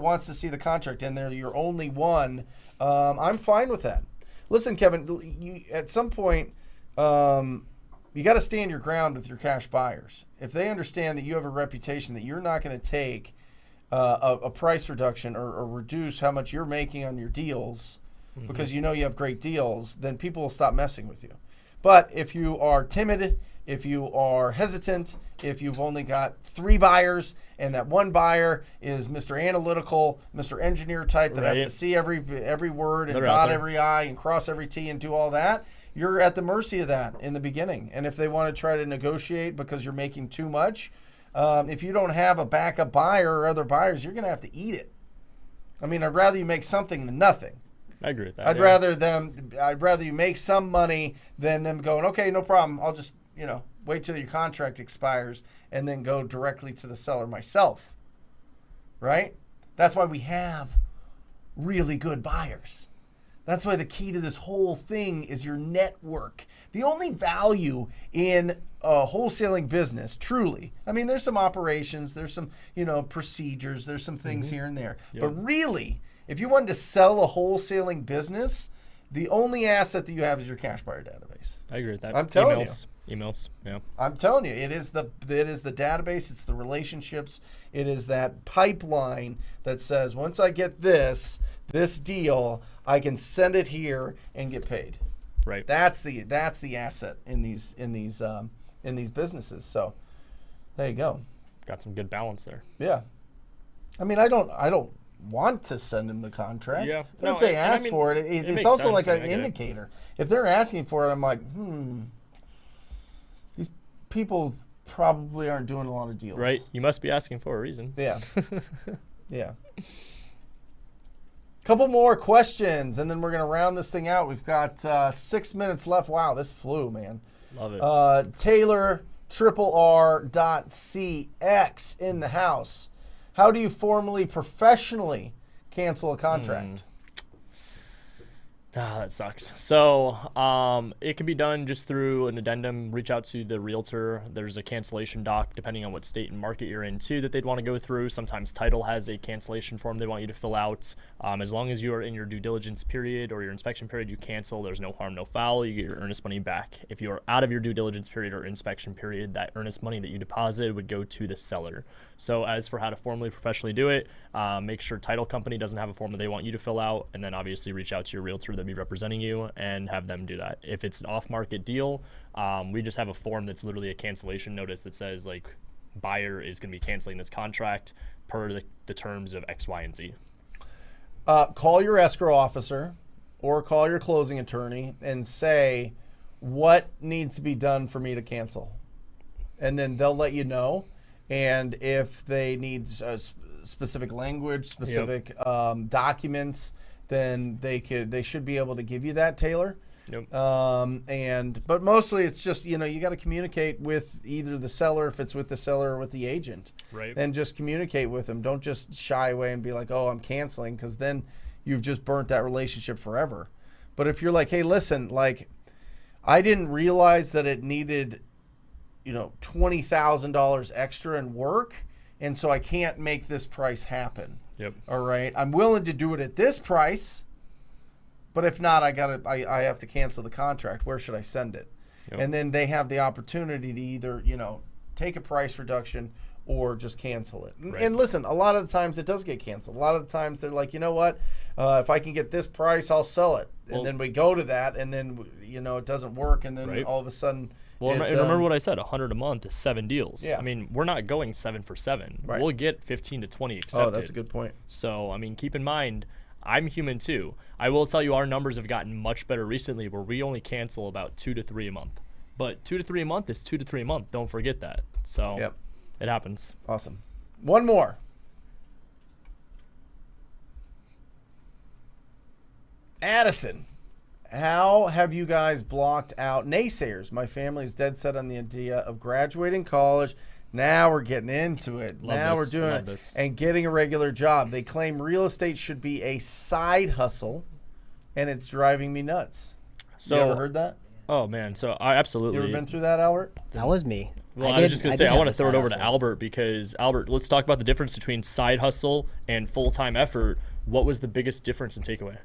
wants to see the contract and they're your only one, I'm fine with that. Listen, Kevin, at some point, you got to stand your ground with your cash buyers. If they understand that you have a reputation that you're not going to take a price reduction or reduce how much you're making on your deals because you know you have great deals, then people will stop messing with you. But if you are timid, if you are hesitant, if you've only got 3 buyers and that one buyer is Mr. Analytical, Mr. Engineer type that has to see every word and dot every I and cross every T and do all that, you're at the mercy of that in the beginning. And if they want to try to negotiate because you're making too much, if you don't have a backup buyer or other buyers, you're going to have to eat it. I mean, I'd rather you make something than nothing. I agree with that. I'd rather you make some money than them going, okay, no problem. I'll just, wait till your contract expires and then go directly to the seller myself. Right? That's why we have really good buyers. That's why the key to this whole thing is your network. The only value in a wholesaling business, truly, I mean, there's some operations, there's some, procedures, there's some things here and there. Yep. But really, if you wanted to sell a wholesaling business, the only asset that you have is your cash buyer database. I agree with that. I'm telling you. Emails, yeah. I'm telling you, it is the database, it's the relationships, it is that pipeline that says once I get this deal, I can send it here and get paid. Right. That's the asset in these businesses. So there you go. Got some good balance there. Yeah. I mean, I don't want to send them the contract. Yeah. But if they ask for it, it's also like an indicator. If they're asking for it, I'm like, these people probably aren't doing a lot of deals. Right. You must be asking for a reason. Yeah. Yeah. Couple more questions, and then we're going to round this thing out. We've got 6 minutes left. Wow, this flew, man. Love it. Taylor RRR.CX in the house. How do you formally, professionally cancel a contract? That sucks. So it can be done just through an addendum. Reach out to the realtor. There's a cancellation doc, depending on what state and market you're in, too, that they'd want to go through. Sometimes title has a cancellation form they want you to fill out. As long as you are in your due diligence period or your inspection period, you cancel. There's no harm, no foul. You get your earnest money back. If you are out of your due diligence period or inspection period, that earnest money that you deposited would go to the seller. So as for how to formally, professionally do it, make sure title company doesn't have a form that they want you to fill out, and then obviously reach out to your realtor that be representing you and have them do that. If it's an off-market deal, we just have a form that's literally a cancellation notice that says, like, buyer is going to be canceling this contract per the terms of X, Y, and Z. Call your escrow officer or call your closing attorney and say, what needs to be done for me to cancel? And then they'll let you know. And if they need specific language, specific documents, then they should be able to give you that, Taylor. Yep. But mostly it's just, you got to communicate with either the seller, if it's with the seller, or with the agent. Right. And just communicate with them. Don't just shy away and be like, oh, I'm canceling, because then you've just burnt that relationship forever. But if you're like, hey, listen, like, I didn't realize that it needed, $20,000 extra in work, and so I can't make this price happen. Yep. All right. I'm willing to do it at this price, but if not, I have to cancel the contract. Where should I send it? Yep. And then they have the opportunity to either, take a price reduction or just cancel it. Right. And listen, a lot of the times it does get canceled. A lot of the times they're like, you know what? If I can get this price, I'll sell it. And then we go to that, and then, it doesn't work, and then all of a sudden. Well, remember what I said, 100 a month is 7 deals. Yeah. I mean, we're not going 7 for 7. Right. We'll get 15 to 20 accepted. Oh, that's a good point. So, I mean, keep in mind, I'm human too. I will tell you our numbers have gotten much better recently where we only cancel about 2 to 3 a month. But 2 to 3 a month is 2 to 3 a month. Don't forget that. So It happens. Awesome. One more. Addison. How have you guys blocked out naysayers? My family is dead set on the idea of graduating college. Now we're getting into it. We're doing it and getting a regular job. They claim real estate should be a side hustle, and it's driving me nuts. So, you ever heard that? Oh, man. So I absolutely. You ever been through that, Albert? That was me. Well, I was just going to say, I want to throw it over to Albert because, Albert, let's talk about the difference between side hustle and full-time effort. What was the biggest difference and takeaway?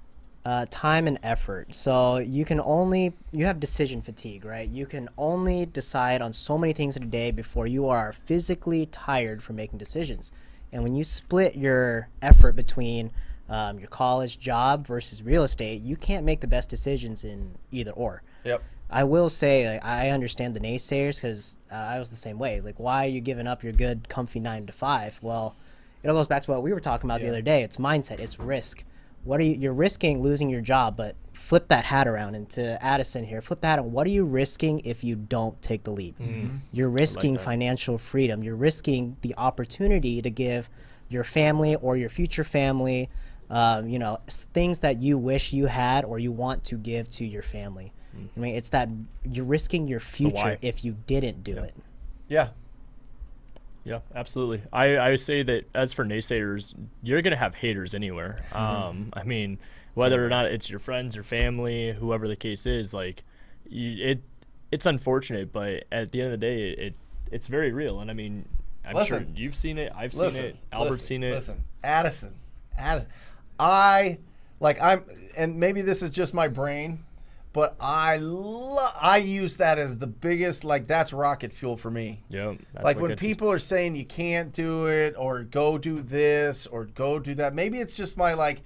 Time and effort. So you have decision fatigue, right? You can only decide on so many things in a day before you are physically tired from making decisions. And when you split your effort between your college job versus real estate, you can't make the best decisions in either or. Yep. I will say, I understand the naysayers because I was the same way. Like, why are you giving up your good, comfy 9 to 5? Well, it all goes back to what we were talking about the other day. It's mindset. It's risk. You're risking losing your job, but flip that hat around. And to Addison here, flip that hat on. What are you risking if you don't take the leap? Mm-hmm. You're risking financial freedom. You're risking the opportunity to give your family or your future family, things that you wish you had or you want to give to your family. I mean, it's that you're risking your future if you didn't do it. Yeah. Yeah, absolutely. I would say that as for naysayers, you're going to have haters anywhere. I mean, whether or not it's your friends, your family, whoever the case is, like, it's unfortunate, but at the end of the day, it's very real. And I mean, I'm sure you've seen it. I've seen it. Albert's seen it. Listen, Addison. And maybe this is just my brain, but I use that as the biggest, like, that's rocket fuel for me. Yeah. Like when people are saying you can't do it or go do this or go do that, maybe it's just my like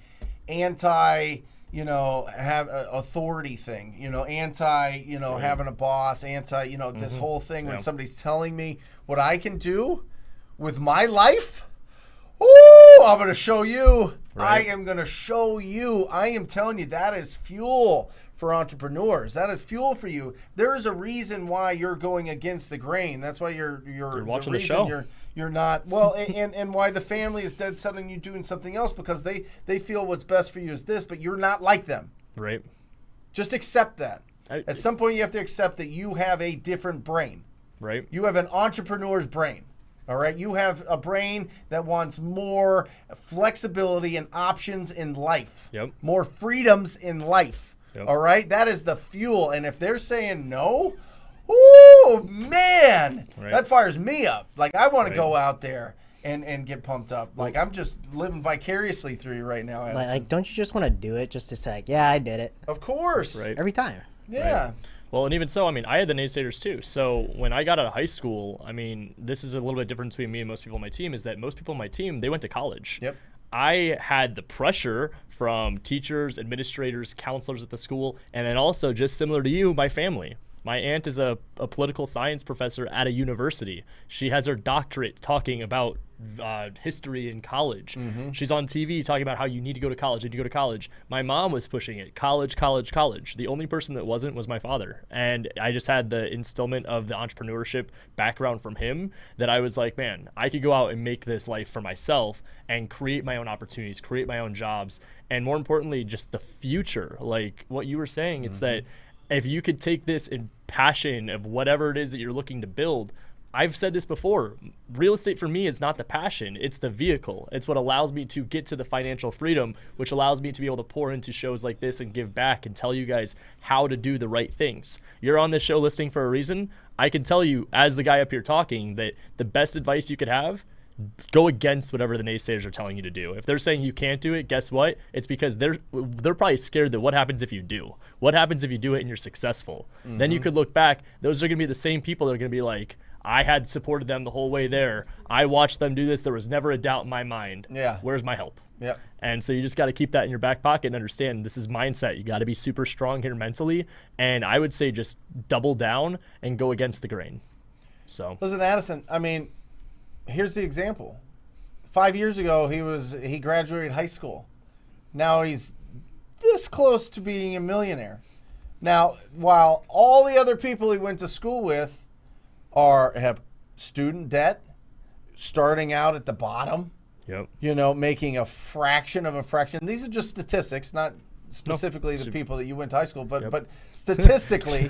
anti, have authority thing, anti, having a boss, anti, this whole thing when somebody's telling me what I can do with my life. Ooh, I'm going to show you. Right. I am going to show you. I am telling you, that is fuel for entrepreneurs. That is fuel for you. There is a reason why you're going against the grain. That's why you're watching the show. You're not, well, and why the family is dead set on you doing something else, because they feel what's best for you is this, but you're not like them. Right. Just accept that. At some point, you have to accept that you have a different brain. Right. You have an entrepreneur's brain. All right, you have a brain that wants more flexibility and options in life. Yep. More freedoms in life. Yep. All right, that is the fuel. And if they're saying no, ooh, man, that fires me up. Like, I want to go out there and get pumped up. Like, I'm just living vicariously through you right now, Addison. Like, don't you just want to do it just to say, like, yeah, I did it? Of course. Right. Every time. Yeah. Right. Well, and even so, I mean, I had the naysayers too. So when I got out of high school, I mean, this is a little bit different between me and most people on my team, is that most people on my team, they went to college. Yep. I had the pressure from teachers, administrators, counselors at the school, and then also, just similar to you, my family. My aunt is a political science professor at a university. She has her doctorate talking about history in college. Mm-hmm. She's on TV talking about how you need to go to college, My mom was pushing it, college. The only person that wasn't was my father. And I just had the instillment of the entrepreneurship background from him that I was like, man, I could go out and make this life for myself and create my own opportunities, create my own jobs. And more importantly, just the future. Like what you were saying, it's that if you could take this in passion of whatever it is that you're looking to build, I've said this before, real estate for me is not the passion, it's the vehicle. It's what allows me to get to the financial freedom, which allows me to be able to pour into shows like this and give back and tell you guys how to do the right things. You're on this show listening for a reason. I can tell you, as the guy up here talking, that the best advice you could have, go against whatever the naysayers are telling you to do. If they're saying you can't do it, guess what? It's because they're probably scared that what happens if you do? What happens if you do it and you're successful? Mm-hmm. Then you could look back. Those are going to be the same people that are going to be like, I had supported them the whole way there. I watched them do this. There was never a doubt in my mind. Yeah. Where's my help? Yeah. And so you just got to keep that in your back pocket and understand this is mindset. You got to be super strong here mentally. And I would say just double down and go against the grain. So listen, Addison, I mean, here's the example. 5 years ago, he graduated high school. Now he's this close to being a millionaire. Now, while all the other people he went to school with have student debt, starting out at the bottom, making a fraction of a fraction. These are just statistics, not specifically the people that you went to high school, but statistically,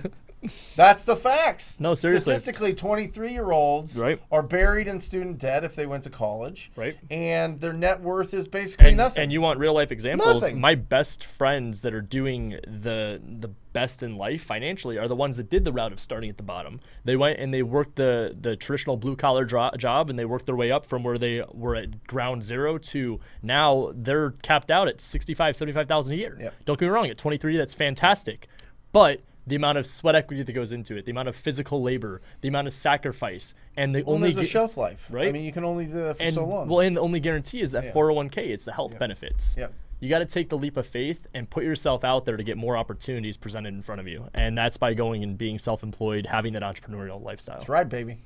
that's the facts. No, seriously. Statistically, 23-year-olds are buried in student debt if they went to college. Right. And their net worth is basically nothing. And you want real life examples. Nothing. My best friends that are doing the best in life financially are the ones that did the route of starting at the bottom. They went and they worked the traditional blue collar job, and they worked their way up from where they were at ground zero to now they're capped out at $65,000-$75,000 a year. Yep. Don't get me wrong, at 23, that's fantastic. But the amount of sweat equity that goes into it, the amount of physical labor, the amount of sacrifice, and there's a shelf life, right? I mean, you can only do that for so long. Well, and the only guarantee is that 401k, it's the health benefits. Yep. You got to take the leap of faith and put yourself out there to get more opportunities presented in front of you. And that's by going and being self-employed, having that entrepreneurial lifestyle. That's right, baby.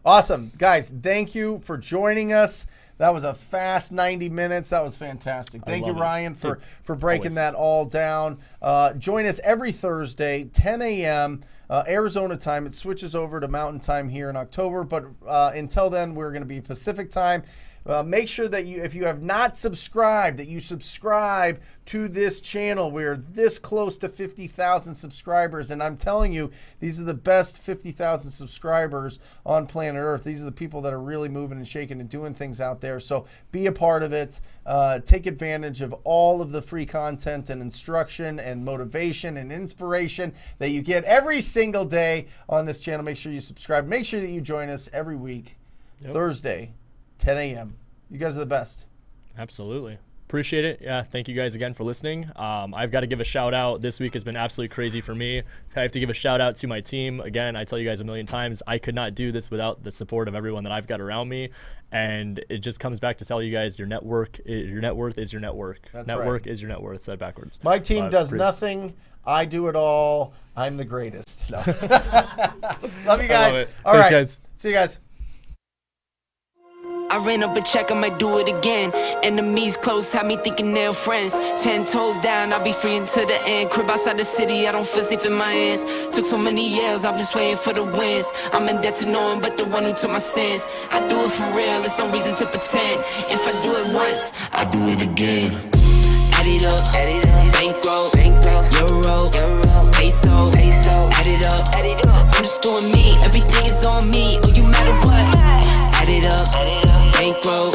Awesome. Guys, thank you for joining us. That was a fast 90 minutes. That was fantastic. Thank you, Ryan, for breaking that all down. Join us every Thursday, 10 a.m. Arizona time. It switches over to Mountain Time here in October, but until then, we're going to be Pacific time. Make sure that if you have not subscribed, that you subscribe to this channel. We're this close to 50,000 subscribers, and I'm telling you, these are the best 50,000 subscribers on planet Earth. These are the people that are really moving and shaking and doing things out there. So be a part of it. Take advantage of all of the free content and instruction and motivation and inspiration that you get every single day on this channel. Make sure you subscribe. Make sure that you join us every week, Thursday, 10 a.m. You guys are the best. Absolutely. Appreciate it. Yeah, thank you guys again for listening. I've got to give a shout out. This week has been absolutely crazy for me. I have to give a shout out to my team. Again, I tell you guys a million times, I could not do this without the support of everyone that I've got around me. And it just comes back to tell you guys, your net worth is your net worth. Network is your net worth. Said backwards. My team does nothing. I do it all. I'm the greatest. No. Love you guys. All right. Guys. See you guys. I ran up a check, I might do it again. Enemies close, had me thinking they're friends. 10 toes down, I'll be free until the end. Crib outside the city, I don't feel safe in my hands. Took so many years, I'm just waiting for the wins. I'm in debt to no one but the one who took my sins. I do it for real, there's no reason to pretend. If I do it once, I do it again. Add it up, bankroll, euro, peso, add it up. I'm just doing me, everything is on me. Oh, you matter what? Add it up, bankroll,